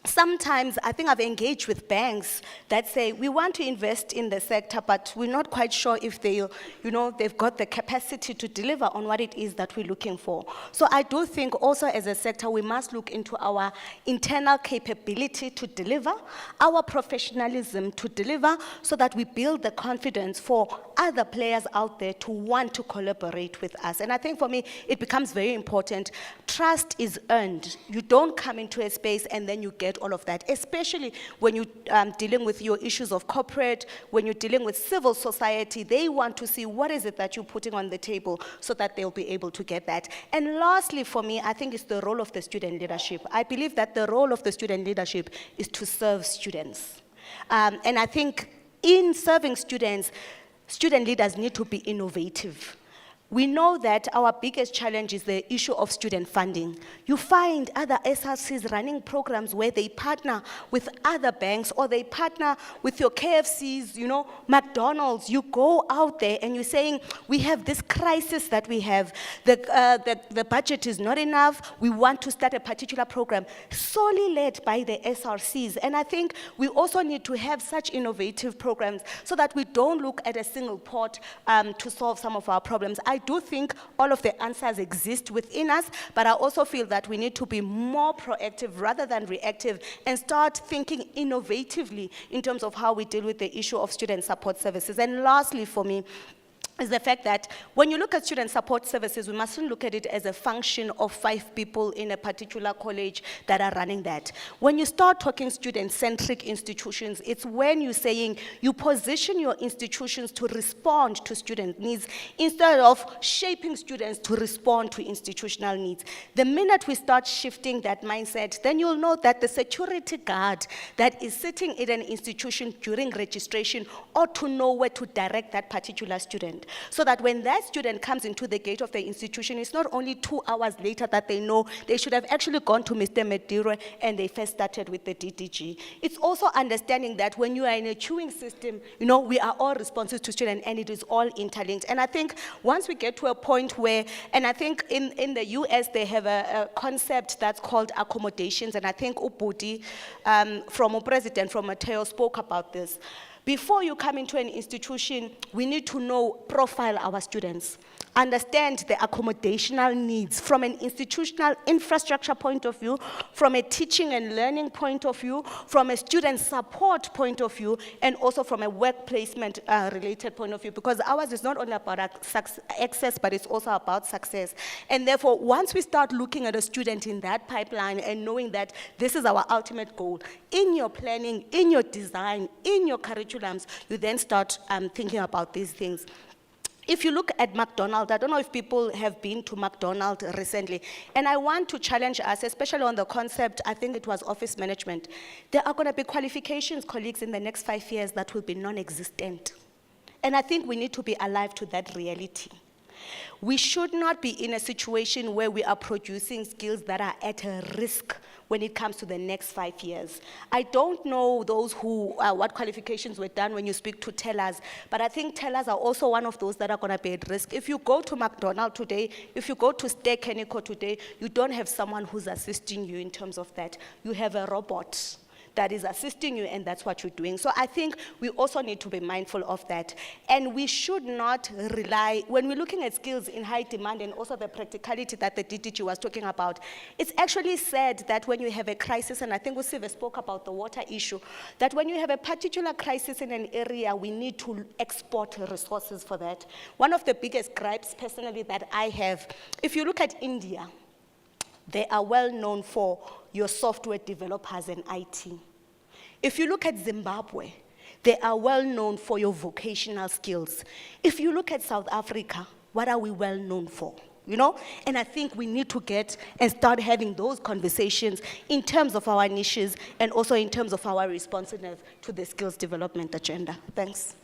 sometimes I think I've engaged with banks that say, we want to invest in the sector, but we're not quite sure if they, they've got the capacity to deliver on what it is that we're looking for. So I do think also as a sector, we must look into our internal capability to deliver, our professionalism to deliver, so that we build the confidence for other players out there to want to collaborate with us. And I think for me, it becomes very important. Trust is earned. You don't come into a space and then you get all of that, especially when you're dealing with your issues of corporate, when you're dealing with civil society. They want to see what is it that you're putting on the table so that they'll be able to get that. And lastly, for me, I think it's the role of the student leadership. I believe that the role of the student leadership is to serve students. And I think in serving students, student leaders need to be innovative. We know that our biggest challenge is the issue of student funding. You find other SRCs running programs where they partner with other banks, or they partner with your KFCs, McDonald's. You go out there and you're saying, we have this crisis that we have. The budget is not enough. We want to start a particular program solely led by the SRCs. And I think we also need to have such innovative programs so that we don't look at a single pot to solve some of our problems. I do think all of the answers exist within us, but I also feel that we need to be more proactive rather than reactive and start thinking innovatively in terms of how we deal with the issue of student support services. And lastly, for me, is the fact that when you look at student support services, we mustn't look at it as a function of 5 people in a particular college that are running that. When you start talking student-centric institutions, it's when you're saying you position your institutions to respond to student needs instead of shaping students to respond to institutional needs. The minute we start shifting that mindset, then you'll know that the security guard that is sitting in an institution during registration ought to know where to direct that particular student. so that when that student comes into the gate of the institution, it's not only 2 hours later that they know they should have actually gone to Mr. Medire and they first started with the DDG. It's also understanding that when you are in a queuing system, we are all responsive to students and it is all interlinked. And I think once we get to a point where, and I think in the US they have a concept that's called accommodations, and I think Ubudi from a president from Mateo spoke about this. Before you come into an institution, we need to profile our students, understand the accommodational needs from an institutional infrastructure point of view, from a teaching and learning point of view, from a student support point of view, and also from a work placement related point of view, because ours is not only about access, but it's also about success. And therefore, once we start looking at a student in that pipeline and knowing that this is our ultimate goal, in your planning, in your design, in your curriculums, you then start thinking about these things. If you look at McDonald's, I don't know if people have been to McDonald's recently, and I want to challenge us, especially on the concept, I think it was office management. There are going to be qualifications, colleagues, in the next 5 years that will be non-existent. And I think we need to be alive to that reality. We should not be in a situation where we are producing skills that are at a risk when it comes to the next 5 years. I don't know those who, what qualifications were done when you speak to tellers, but I think tellers are also one of those that are gonna be at risk. If you go to McDonald's today, if you go to Steak Nico today, you don't have someone who's assisting you in terms of that. You have a robot that is assisting you, and that's what you're doing. So I think we also need to be mindful of that. And we should not rely, when we're looking at skills in high demand and also the practicality that the DDG was talking about, it's actually said that when you have a crisis, and I think Usive spoke about the water issue, that when you have a particular crisis in an area, we need to export resources for that. One of the biggest gripes personally that I have, if you look at India, they are well known for your software developers and IT. If you look at Zimbabwe, they are well known for your vocational skills. If you look at South Africa, what are we well known for? And I think we need to get and start having those conversations in terms of our niches and also in terms of our responsiveness to the skills development agenda. Thanks.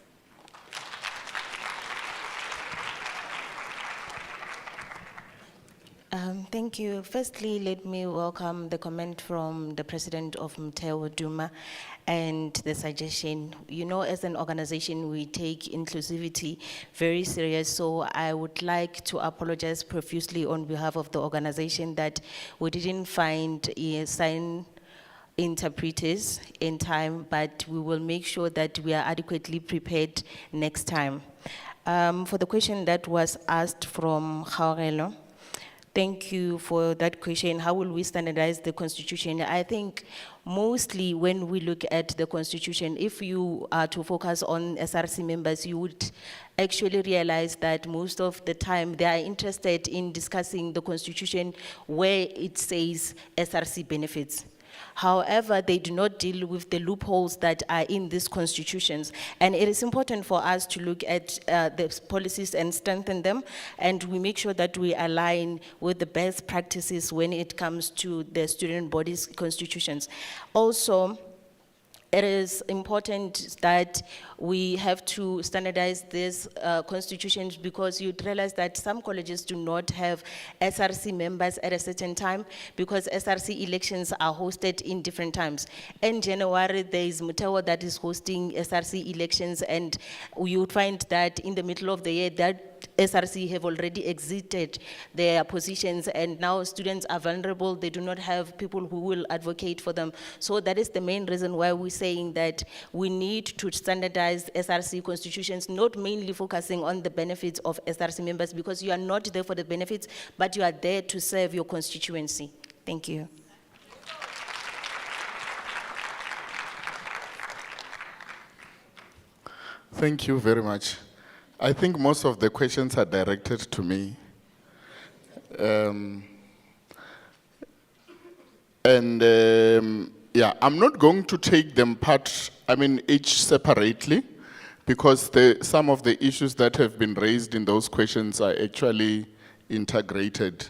Thank you. Firstly, let me welcome the comment from the president of Mteo Duma and the suggestion. As an organization, we take inclusivity very serious, so I would like to apologize profusely on behalf of the organization that we didn't find sign interpreters in time, but we will make sure that we are adequately prepared next time. For the question that was asked from Gaurelo, thank you for that question. How will we standardize the Constitution? I think mostly when we look at the Constitution, if you are to focus on SRC members, you would actually realize that most of the time they are interested in discussing the Constitution where it says SRC benefits. However, they do not deal with the loopholes that are in these constitutions. And it is important for us to look at the policies and strengthen them, and we make sure that we align with the best practices when it comes to the student bodies' constitutions. Also, it is important that we have to standardize these constitutions, because you'd realize that some colleges do not have SRC members at a certain time because SRC elections are hosted in different times. In January, there is Mutawa that is hosting SRC elections, and you would find that in the middle of the year that SRC have already exited their positions, and now students are vulnerable. They do not have people who will advocate for them. So that is the main reason why we're saying that we need to standardize SRC constitutions, not mainly focusing on the benefits of SRC members, because you are not there for the benefits, but you are there to serve your constituency. Thank you. Thank you very much. I think most of the questions are directed to me. Yeah, I'm not going to take them each separately, because some of the issues that have been raised in those questions are actually integrated.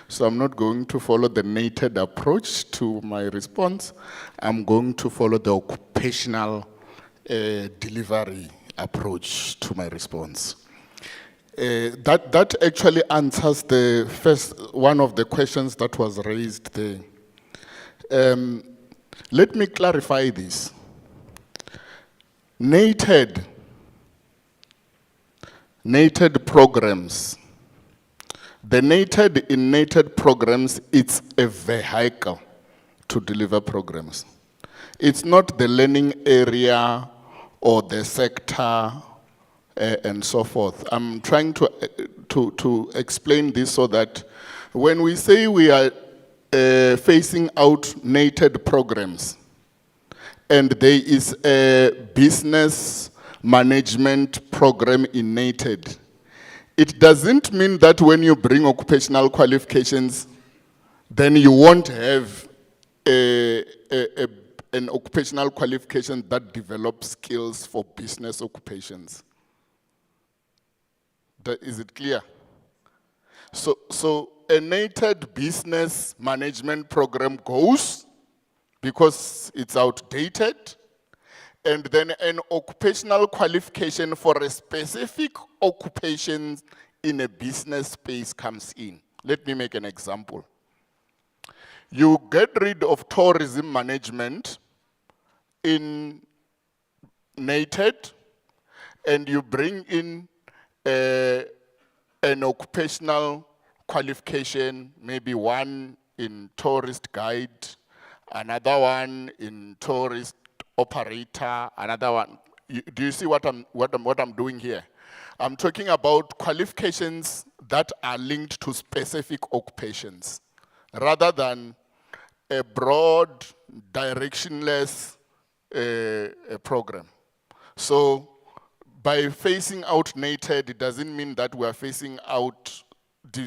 So I'm not going to follow the nated approach to my response. I'm going to follow the occupational delivery approach to my response. That actually answers the first one of the questions that was raised there. Let me clarify this. NATED programs. The NATED programs, it's a vehicle to deliver programs. It's not the learning area or the sector and so forth. I'm trying to explain this so that when we say we are phasing out NATED programs, and there is a business management program in NATED, it doesn't mean that when you bring occupational qualifications, then you won't have an occupational qualification that develops skills for business occupations. Is it clear? So a NATED business management program goes because it's outdated, and then an occupational qualification for a specific occupation in a business space comes in. Let me make an example. You get rid of tourism management in NATED, and you bring in an occupational qualification, maybe one in tourist guide, another one in tourist operator, another one. Do you see what I'm doing here? I'm talking about qualifications that are linked to specific occupations, rather than a broad, directionless program. So by phasing out NATED, it doesn't mean that we are phasing out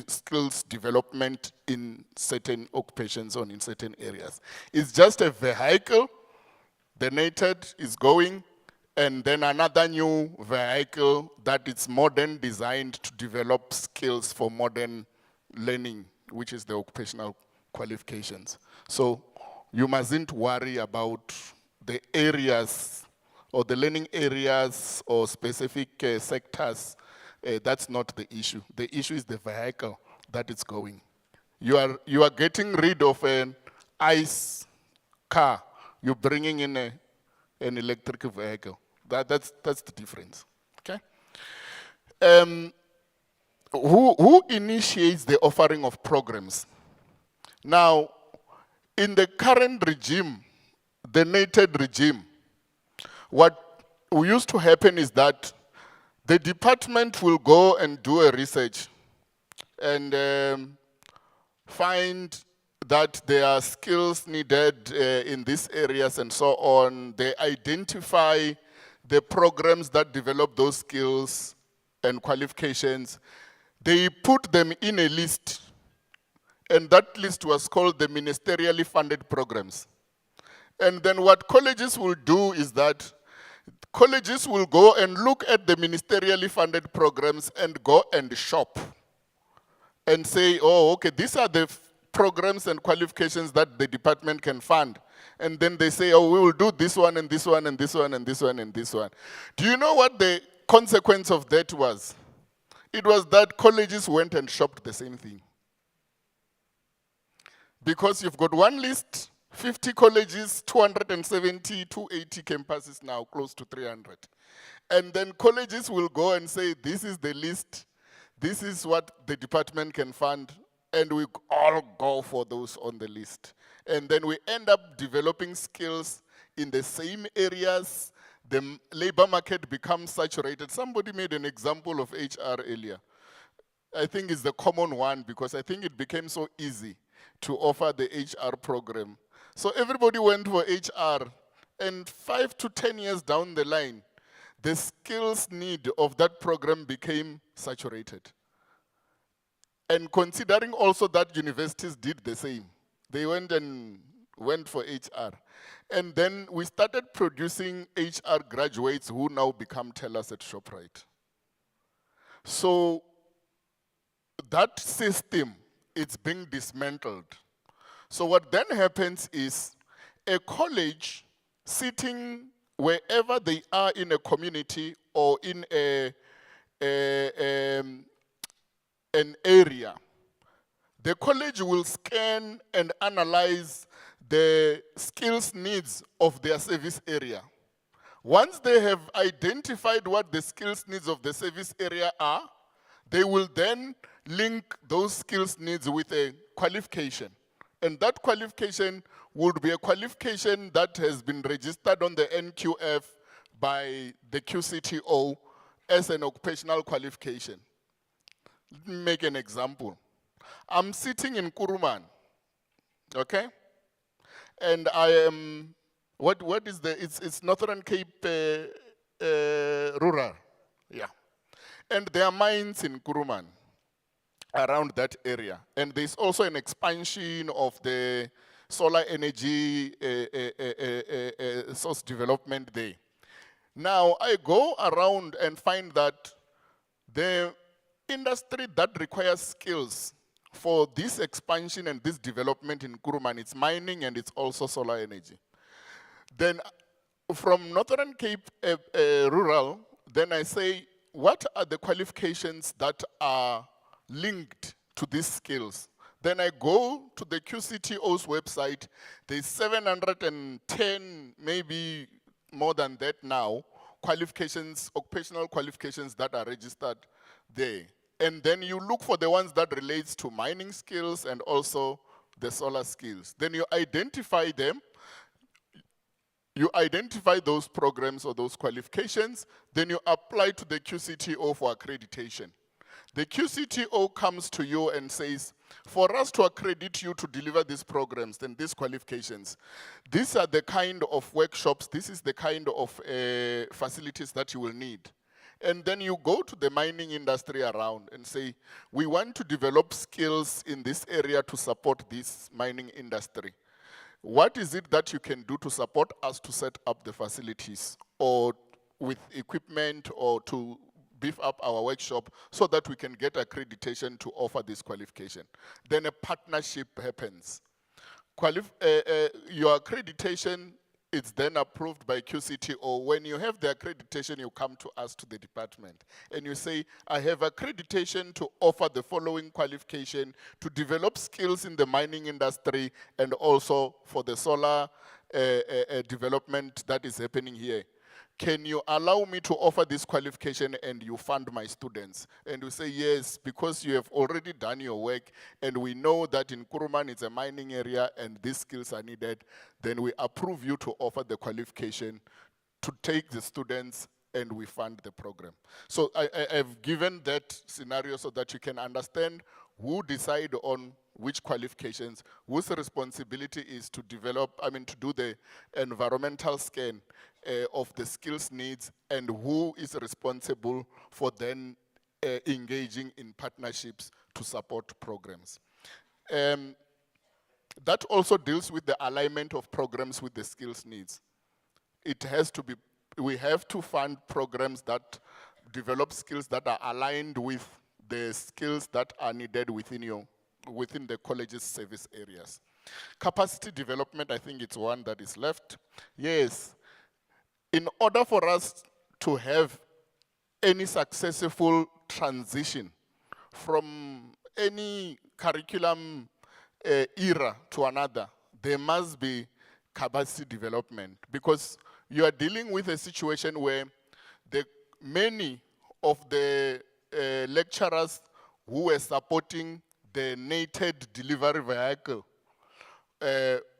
skills development in certain occupations or in certain areas. It's just a vehicle. The NATED is going, and then another new vehicle that is modern, designed to develop skills for modern learning, which is the occupational qualifications. So you mustn't worry about the areas or the learning areas or specific sectors. That's not the issue. The issue is the vehicle that it's going. You are getting rid of an ICE car. You're bringing in an electric vehicle. That's the difference. Okay. Who initiates the offering of programs? Now, in the current regime, the NATED regime, what used to happen is that the department will go and do a research and find that there are skills needed in these areas and so on. They identify the programs that develop those skills and qualifications. They put them in a list, and that list was called the ministerially funded programs. And then what colleges will do is that colleges will go and look at the ministerially funded programs and go and shop and say, oh, okay, these are the programs and qualifications that the department can fund. And then they say, oh, we will do this one and this one and this one and this one and this one. Do you know what the consequence of that was? It was that colleges went and shopped the same thing. Because you've got one list, 50 colleges, 270, 280 campuses now, close to 300. And then colleges will go and say, this is the list, this is what the department can fund, and we all go for those on the list. And then we end up developing skills in the same areas. The labor market becomes saturated. Somebody made an example of HR earlier. I think it's the common one because I think it became so easy to offer the HR program. So everybody went for HR, and 5 to 10 years down the line, the skills need of that program became saturated. And considering also that universities did the same, they went for HR. And then we started producing HR graduates who now become tellers at ShopRite. So that system, it's being dismantled. So what then happens is a college sitting wherever they are in a community or in a area, the college will scan and analyze the skills needs of their service area. Once they have identified what the skills needs of the service area are, they will then link those skills needs with a qualification. And that qualification would be a qualification that has been registered on the NQF by the QCTO as an occupational qualification. Let me make an example. I'm sitting in Kuruman, okay? And I am, what is it's Northern Cape rural, yeah. And there are mines in Kuruman around that area. And there's also an expansion of the solar energy source development there. Now, I go around and find that the industry that requires skills for this expansion and this development in Kuruman, it's mining and it's also solar energy. Then from Northern Cape rural, then I say, what are the qualifications that are linked to these skills? Then I go to the QCTO's website. There's 710, maybe more than that now, qualifications, occupational qualifications that are registered there. And then you look for the ones that relates to mining skills and also the solar skills. Then you identify them. You identify those programs or those qualifications, then you apply to the QCTO for accreditation. The QCTO comes to you and says, for us to accredit you to deliver these programs and these qualifications, these are the kind of workshops, this is the kind of facilities that you will need. And then you go to the mining industry around and say, we want to develop skills in this area to support this mining industry. What is it that you can do to support us to set up the facilities or with equipment or to beef up our workshop so that we can get accreditation to offer this qualification? Then a partnership happens. Your accreditation is then approved by QCTO. When you have the accreditation, you come to us, to the department, and you say, I have accreditation to offer the following qualification to develop skills in the mining industry and also for the solar development that is happening here. Can you allow me to offer this qualification and you fund my students? And we say, yes, because you have already done your work and we know that in Kuruman it's a mining area and these skills are needed, then we approve you to offer the qualification to take the students and we fund the program. So I've given that scenario so that you can understand who decide on which qualifications, whose responsibility is to develop, to do the environmental scan of the skills needs, and who is responsible for then engaging in partnerships to support programs. That also deals with the alignment of programs with the skills needs. It has to be, we have to fund programs that develop skills that are aligned with the skills that are needed within the college's service areas. Capacity development, I think it's one that is left. Yes, in order for us to have any successful transition from any curriculum era to another, there must be capacity development, because you are dealing with a situation where many of the lecturers who were supporting the nated delivery vehicle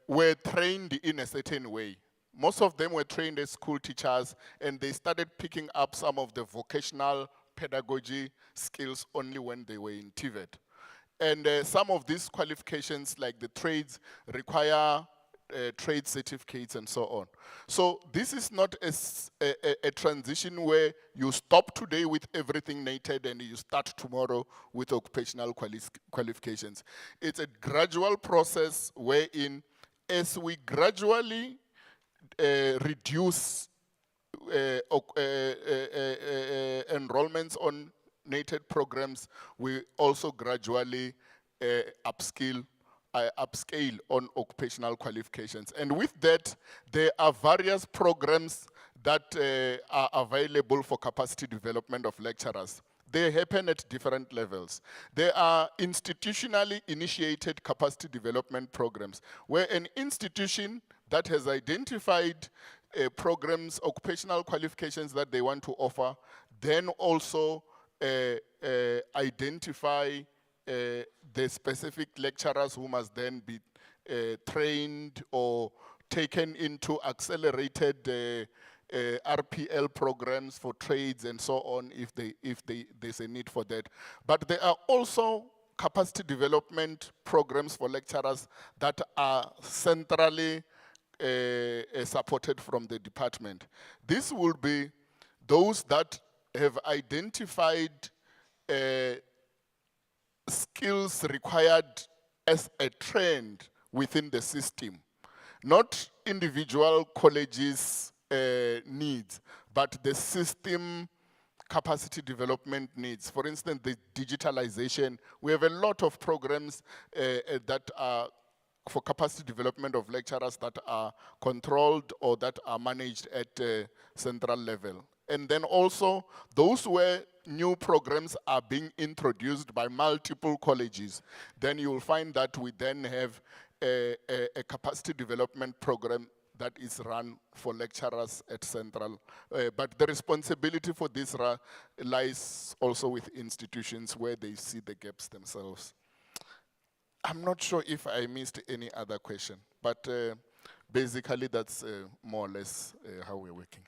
were trained in a certain way. Most of them were trained as school teachers, and they started picking up some of the vocational pedagogy skills only when they were in TVET. And some of these qualifications, like the trades, require trade certificates and so on. So this is not a transition where you stop today with everything nated and you start tomorrow with occupational qualifications. It's a gradual process wherein, as we gradually reduce enrollments on nated programs, we also gradually upscale on occupational qualifications. And with that, there are various programs that are available for capacity development of lecturers. they happen at different levels. There are institutionally initiated capacity development programs, where an institution that has identified programs, occupational qualifications that they want to offer, then also identify the specific lecturers who must then be trained or taken into accelerated RPL programs for trades and so on if there's a need for that. But there are also capacity development programs for lecturers that are centrally supported from the department. This will be those that have identified skills required as a trend within the system. Not individual colleges' needs, but the system capacity development needs. For instance, the digitalization. We have a lot of programs that are for capacity development of lecturers that are controlled or that are managed at central level. And then also, those where new programs are being introduced by multiple colleges, then you will find that we then have a capacity development program that is run for lecturers at central. But the responsibility for this lies also with institutions where they see the gaps themselves. I'm not sure if I missed any other question, but basically that's more or less how we're working.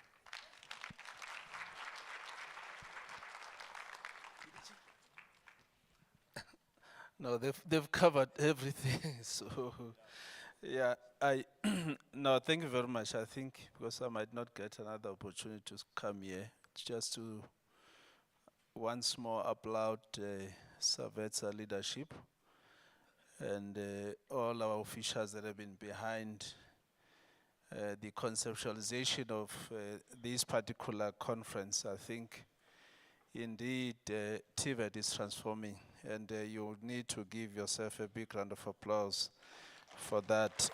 No, they've covered everything. So, yeah, no, thank you very much. I think because I might not get another opportunity to come here, just to once more applaud SATVETSA leadership and all our officials that have been behind the conceptualization of this particular conference. I think indeed TVET is transforming, and you need to give yourself a big round of applause for that.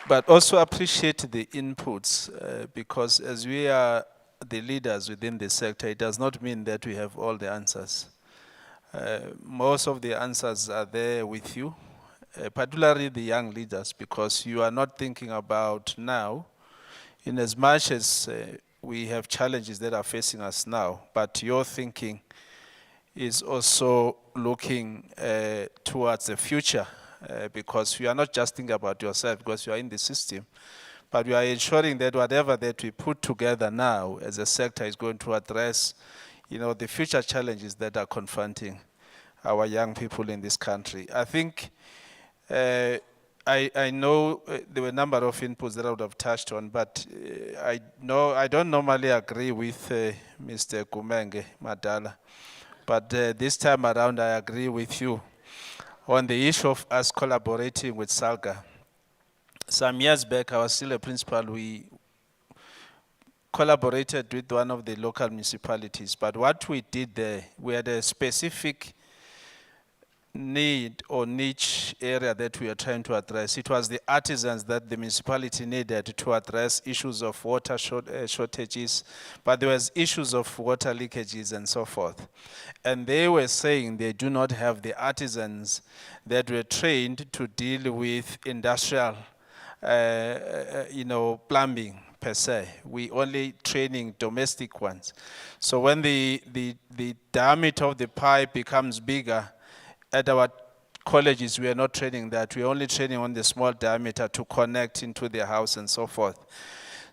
But also appreciate the inputs, because as we are the leaders within the sector, it does not mean that we have all the answers. Most of the answers are there with you, particularly the young leaders, because you are not thinking about now, in as much as we have challenges that are facing us now, but your thinking is also looking towards the future, because you are not just thinking about yourself because you are in the system, but we are ensuring that whatever that we put together now as a sector is going to address, the future challenges that are confronting our young people in this country. I think I know there were a number of inputs that I would have touched on, but I don't normally agree with Mr. Kumenge Madala, but this time around I agree with you on the issue of us collaborating with SALGA. Some years back, I was still a principal. We collaborated with one of the local municipalities, but what we did there, we had a specific need or niche area that we are trying to address. It was the artisans that the municipality needed to address issues of water shortages, but there was issues of water leakages and so forth. And they were saying they do not have the artisans that were trained to deal with industrial, plumbing per se. We only training domestic ones. So when the diameter of the pipe becomes bigger, at our colleges, we are not training that. We are only training on the small diameter to connect into their house and so forth.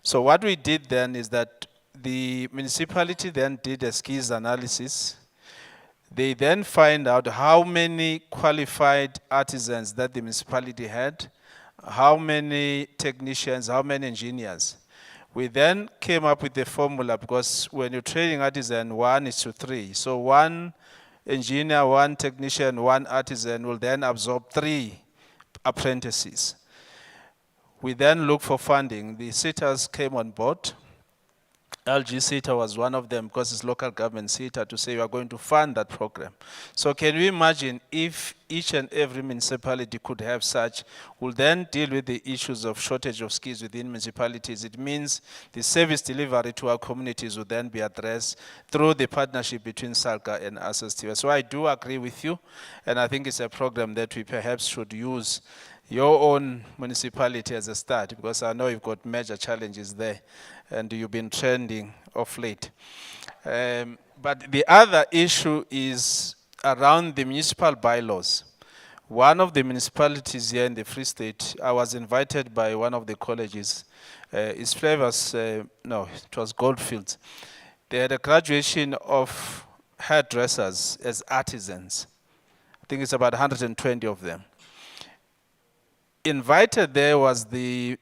So what we did then is that the municipality then did a skills analysis. They then find out how many qualified artisans that the municipality had, how many technicians, how many engineers. We then came up with the formula, because when you're training artisan, 1:3. So one engineer, one technician, one artisan will then absorb 3 apprentices. We then look for funding. The sitters came on board, LG SETA was one of them because it's local government SETA to say we are going to fund that program. So can you imagine if each and every municipality could have such, will then deal with the issues of shortage of skills within municipalities. It means the service delivery to our communities will then be addressed through the partnership between SALGA and us as TVET. So I do agree with you, and I think it's a program that we perhaps should use your own municipality as a start, because I know you've got major challenges there and you've been trending of late. But the other issue is around the municipal bylaws. One of the municipalities here in the Free State, I was invited by one of the colleges, it's Flavors, no, it was Goldfields. They had a graduation of hairdressers as artisans. I think it's about 120 of them. Invited there was the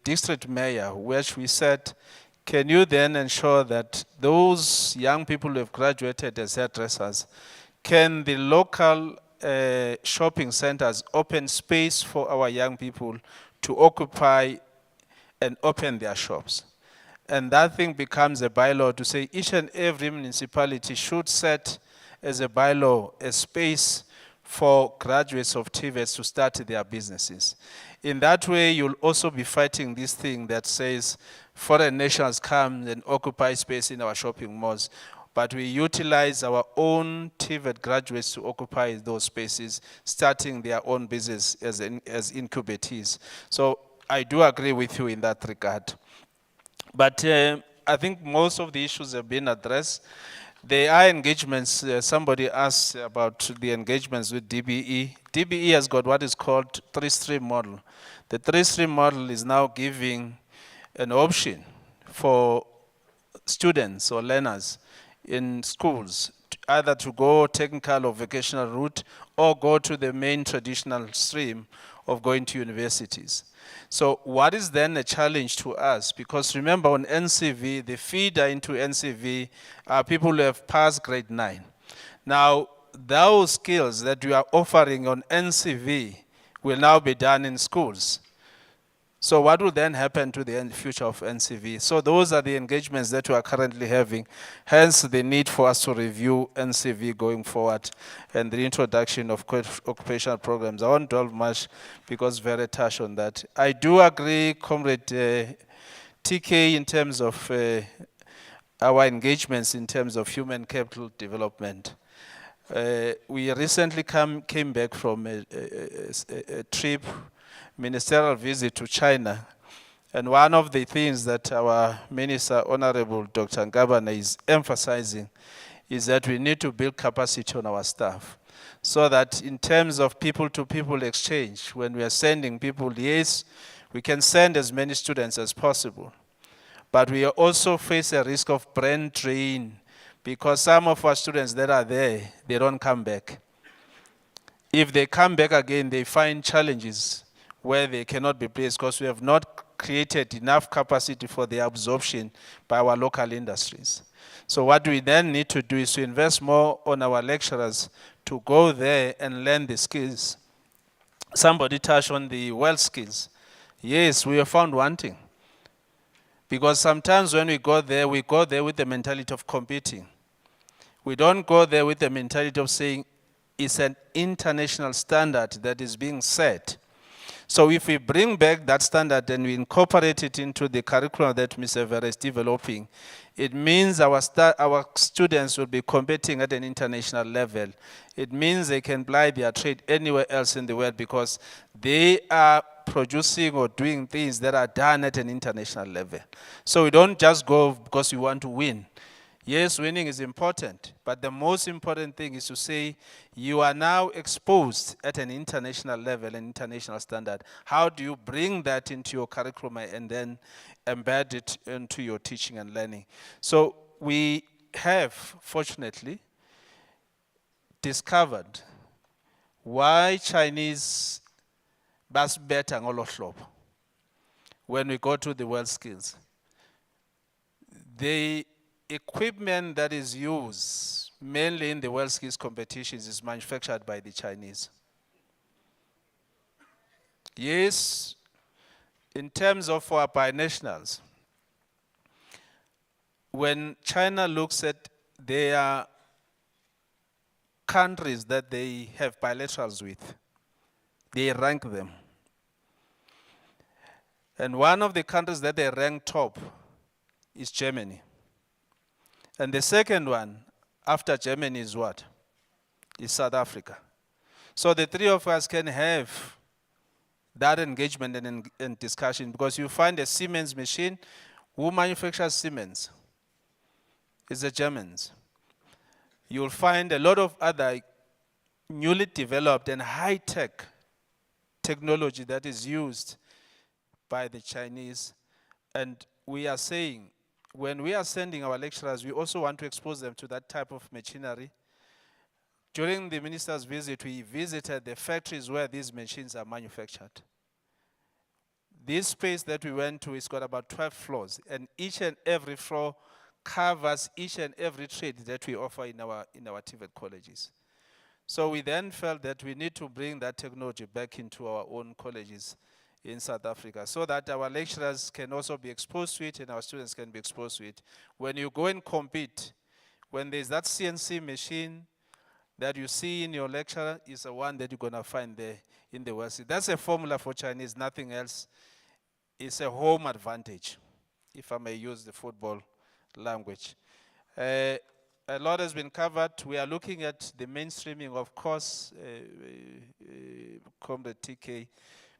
district mayor, which we said, can you then ensure that those young people who have graduated as hairdressers, can the local shopping centers open space for our young people to occupy and open their shops? And that thing becomes a bylaw to say each and every municipality should set as a bylaw a space for graduates of TVETs to start their businesses. In that way, you'll also be fighting this thing that says foreign nationals come and occupy space in our shopping malls, but we utilize our own TVET graduates to occupy those spaces, starting their own business as incubatees. So I do agree with you in that regard. But I think most of the issues have been addressed. There are engagements, somebody asked about the engagements with DBE. DBE has got what is called three-stream model. The three-stream model is now giving an option for students or learners in schools either to go technical or vocational route or go to the main traditional stream of going to universities. So what is then a challenge to us? Because remember on NCV, the feeder into NCV are people who have passed grade 9. Now, those skills that we are offering on NCV will now be done in schools. So what will then happen to the future of NCV? So those are the engagements that we are currently having, hence the need for us to review NCV going forward and the introduction of occupational programs. I won't dwell much because very touched on that. I do agree, Comrade TK, in terms of our engagements in terms of human capital development. We recently came back from a trip, ministerial visit to China. And one of the things that our Minister, Honorable Dr. Ngabane, is emphasizing is that we need to build capacity on our staff. So that in terms of people-to-people exchange, when we are sending people, yes, we can send as many students as possible. But we also face a risk of brain drain because some of our students that are there, they don't come back. If they come back again, they find challenges where they cannot be placed because we have not created enough capacity for their absorption by our local industries. So what we then need to do is to invest more on our lecturers to go there and learn the skills. Somebody touched on the wealth skills. Yes, we are found wanting. Because sometimes when we go there with the mentality of competing. We don't go there with the mentality of saying it's an international standard that is being set. So if we bring back that standard and we incorporate it into the curriculum that Mr. Vera is developing, it means our students will be competing at an international level. It means they can ply their trade anywhere else in the world because they are producing or doing things that are done at an international level. So we don't just go because we want to win. Yes, winning is important, but the most important thing is to say you are now exposed at an international level, an international standard. How do you bring that into your curriculum and then embed it into your teaching and learning? So we have, fortunately, discovered why Chinese bas better ngolo hlobo when we go to the world skills. The equipment that is used mainly in the world skills competitions is manufactured by the Chinese. Yes, in terms of our binationals, when China looks at their countries that they have bilaterals with, they rank them. And one of the countries that they rank top is Germany. And the second one after Germany is what? Is South Africa. So the three of us can have that engagement and discussion, because you find a Siemens machine. Who manufactures Siemens? It's the Germans. You'll find a lot of other newly developed and high-tech technology that is used by the Chinese. And we are saying, when we are sending our lecturers, we also want to expose them to that type of machinery. During the minister's visit, we visited the factories where these machines are manufactured. This space that we went to has got about 12 floors, and each and every floor covers each and every trade that we offer in our TVET colleges. So we then felt that we need to bring that technology back into our own colleges in South Africa, so that our lecturers can also be exposed to it and our students can be exposed to it. When you go and compete, when there's that CNC machine that you see in your lecture, is the one that you're going to find there in the West. That's a formula for Chinese, nothing else. It's a home advantage, if I may use the football language. A lot has been covered. We are looking at the mainstreaming, of course, Comrade TK,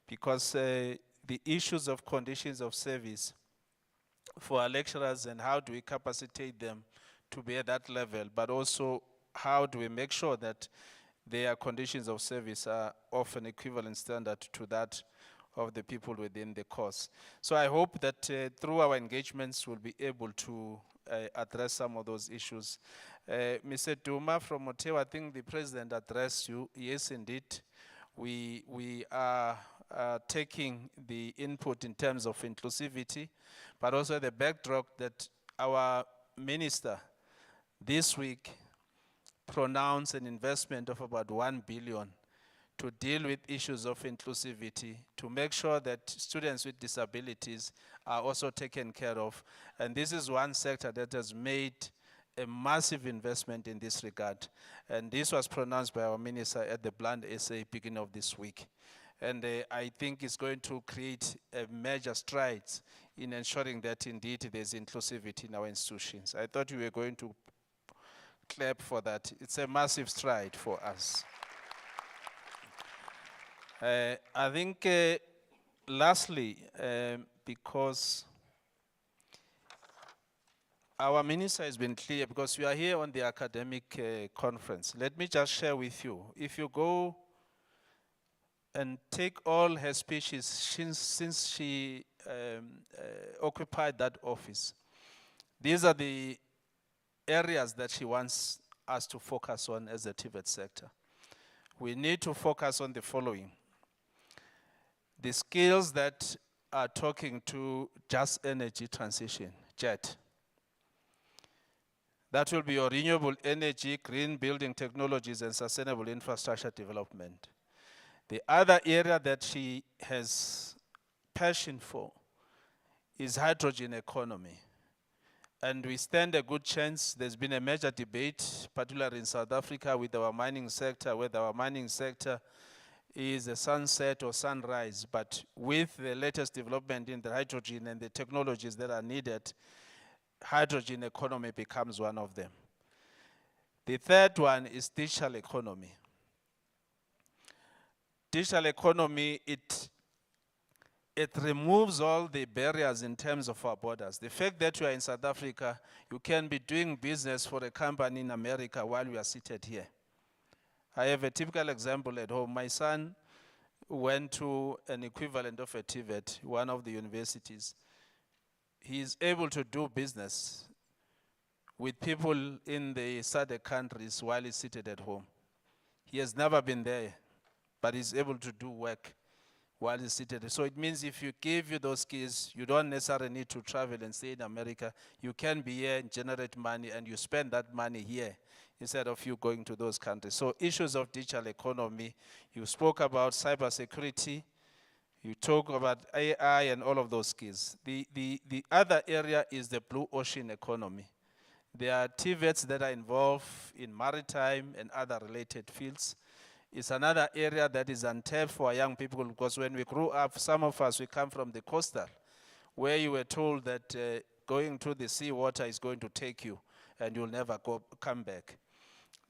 because the issues of conditions of service for our lecturers, and how do we capacitate them to be at that level, but also how do we make sure that their conditions of service are of an equivalent standard to that of the people within the course. So I hope that through our engagements we'll be able to address some of those issues. Mr. Duma from Motewa, I think the President addressed you. Yes, indeed. We are taking the input in terms of inclusivity, but also the backdrop that our minister this week pronounced an investment of about 1 billion to deal with issues of inclusivity, to make sure that students with disabilities are also taken care of. And this is one sector that has made a massive investment in this regard. And this was pronounced by our minister at the Blunt SA beginning of this week. And I think it's going to create major strides in ensuring that indeed there's inclusivity in our institutions. I thought you were going to clap for that. It's a massive stride for us. I think lastly, because our minister has been clear, because we are here on the academic conference, let me just share with you. If you go and take all her speeches since she occupied that office, these are the areas that she wants us to focus on as a TVET sector. We need to focus on the following: the skills that are talking to just energy transition, JET. That will be your renewable energy, green building technologies, and sustainable infrastructure development. The other area that she has passion for is hydrogen economy. And we stand a good chance. There's been a major debate, particularly in South Africa, with our mining sector, whether our mining sector is a sunset or sunrise. But with the latest development in the hydrogen and the technologies that are needed, hydrogen economy becomes one of them. The third one is digital economy. Digital economy, it removes all the barriers in terms of our borders. The fact that you are in South Africa, you can be doing business for a company in America while you are seated here. I have a typical example at home. My son went to an equivalent of a TVET, one of the universities. He is able to do business with people in the SADC countries while he's seated at home. He has never been there, but he's able to do work while he's seated. So it means if you give you those skills, you don't necessarily need to travel and stay in America. You can be here and generate money, and you spend that money here instead of you going to those countries. So issues of digital economy, you spoke about cybersecurity. You talk about AI and all of those skills. The other area is the blue ocean economy. There are TVETs that are involved in maritime and other related fields. It's another area that is untapped for our young people, because when we grew up, some of us, we come from the coastal, where you were told that going to the sea water is going to take you and you'll never come back.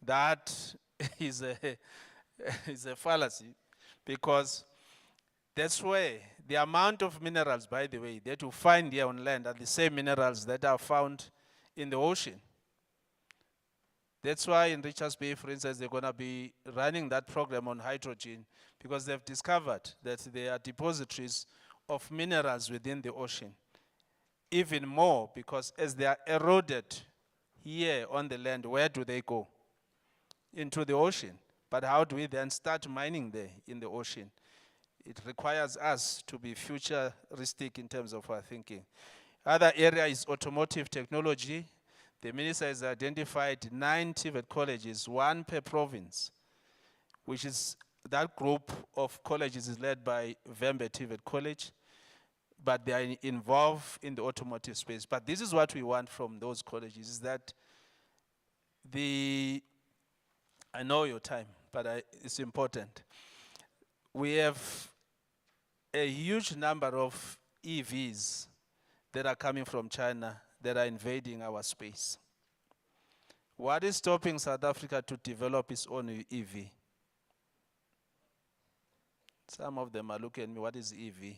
That is a fallacy, because that's where the amount of minerals, by the way, that you find here on land are the same minerals that are found in the ocean. That's why in Richards Bay, for instance, they're going to be running that program on hydrogen, because they've discovered that there are depositories of minerals within the ocean. Even more, because as they are eroded here on the land, where do they go? Into the ocean. But how do we then start mining there in the ocean? It requires us to be futuristic in terms of our thinking. Other area is automotive technology. The minister has identified 9 TVET colleges, 1 per province, which is, that group of colleges is led by Vembe TVET College, but they are involved in the automotive space. But this is what we want from those colleges, is that I know your time, but it's important. We have a huge number of EVs that are coming from China that are invading our space. What is stopping South Africa to develop its own EV? Some of them are looking at me, what is EV?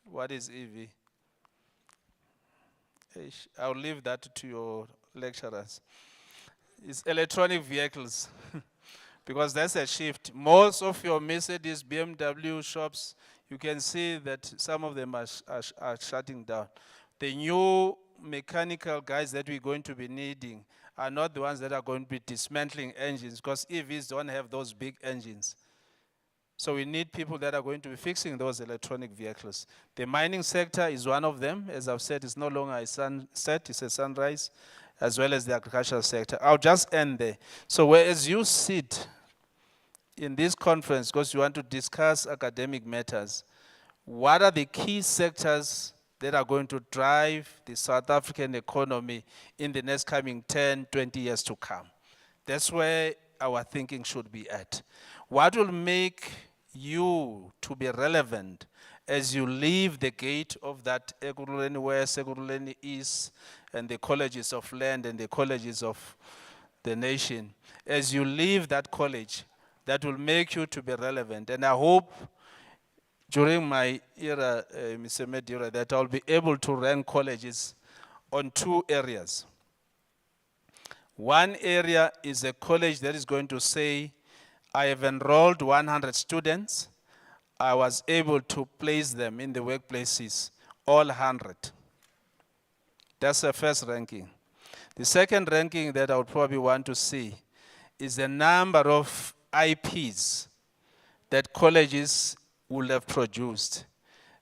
What is EV? I'll leave that to your lecturers. It's electronic vehicles, because that's a shift. Most of your Mercedes, BMW shops, you can see that some of them are shutting down. The new mechanical guys that we're going to be needing are not the ones that are going to be dismantling engines, because EVs don't have those big engines. So we need people that are going to be fixing those electronic vehicles. The mining sector is one of them. As I've said, it's no longer a sunset, it's a sunrise, as well as the agricultural sector. I'll just end there. So whereas you sit in this conference, because you want to discuss academic matters, what are the key sectors that are going to drive the South African economy in the next coming 10, 20 years to come? That's where our thinking should be at. What will make you to be relevant as you leave the gate of that Ekurhuleni West, Ekurhuleni East, and the colleges of land and the colleges of the nation? As you leave that college, that will make you to be relevant. And I hope during my era, Mr. Medira, that I'll be able to rank colleges on 2 areas. One area is a college that is going to say, I have enrolled 100 students. I was able to place them in the workplaces, all 100. That's the first ranking. The second ranking that I would probably want to see is the number of IPs that colleges will have produced.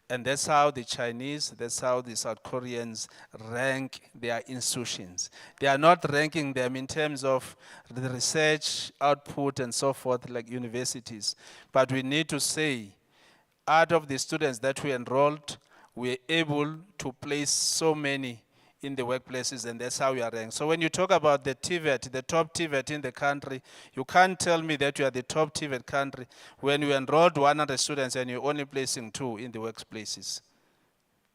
And that's how the Chinese, that's how the South Koreans rank their institutions. They are not ranking them in terms of the research output and so forth, like universities. But we need to say, out of the students that we enrolled, we're able to place so many in the workplaces, and that's how we are ranked. So when you talk about the TVET, the top TVET in the country, you can't tell me that you are the top TVET country when you enrolled 100 students and you're only placing 2 in the workplaces.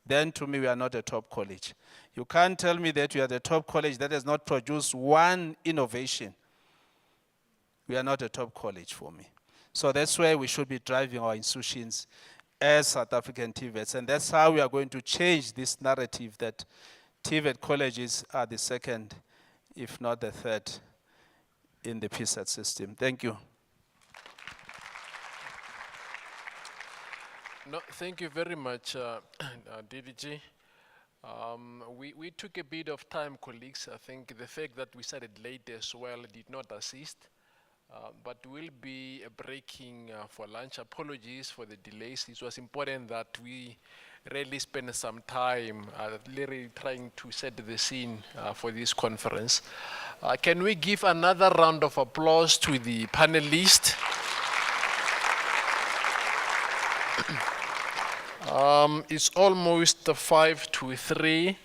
Then to me, we are not a top college. You can't tell me that you are the top college that has not produced 1 innovation. We are not a top college for me. So that's where we should be driving our institutions as South African TVETs. And that's how we are going to change this narrative that TVET colleges are the second, if not the third, in the PSAT system. Thank you. No, thank you very much, DDG. We took a bit of time, colleagues. I think the fact that we started late as well did not assist. But we'll be breaking for lunch. Apologies for the delays. It was important that we really spend some time literally trying to set the scene for this conference. Can we give another round of applause to the panelists? It's almost 5 to 3.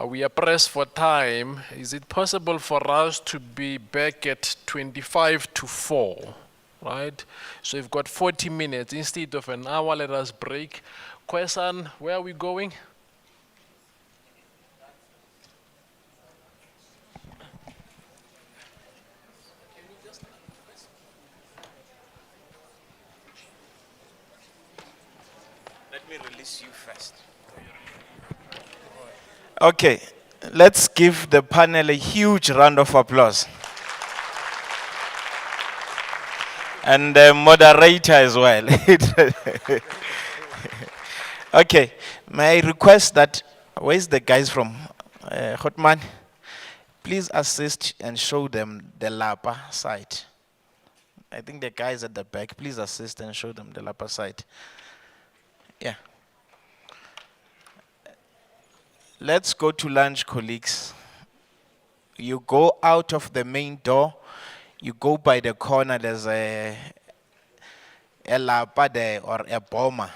We are pressed for time. Is it possible for us to be back at 25 to 4? Right? So we've got 40 minutes instead of an hour. Let us break. Question, where are we going? Let me release you first. Okay, let's give the panel a huge round of applause. And the moderator as well. Okay, may I request that, where's the guys from Hotman? Please assist and show them the Lapa site. I think the guys at the back, please assist and show them the Lapa site. Yeah. Let's go to lunch, colleagues. You go out of the main door, you go by the corner, there's a Lapa there or a bomber.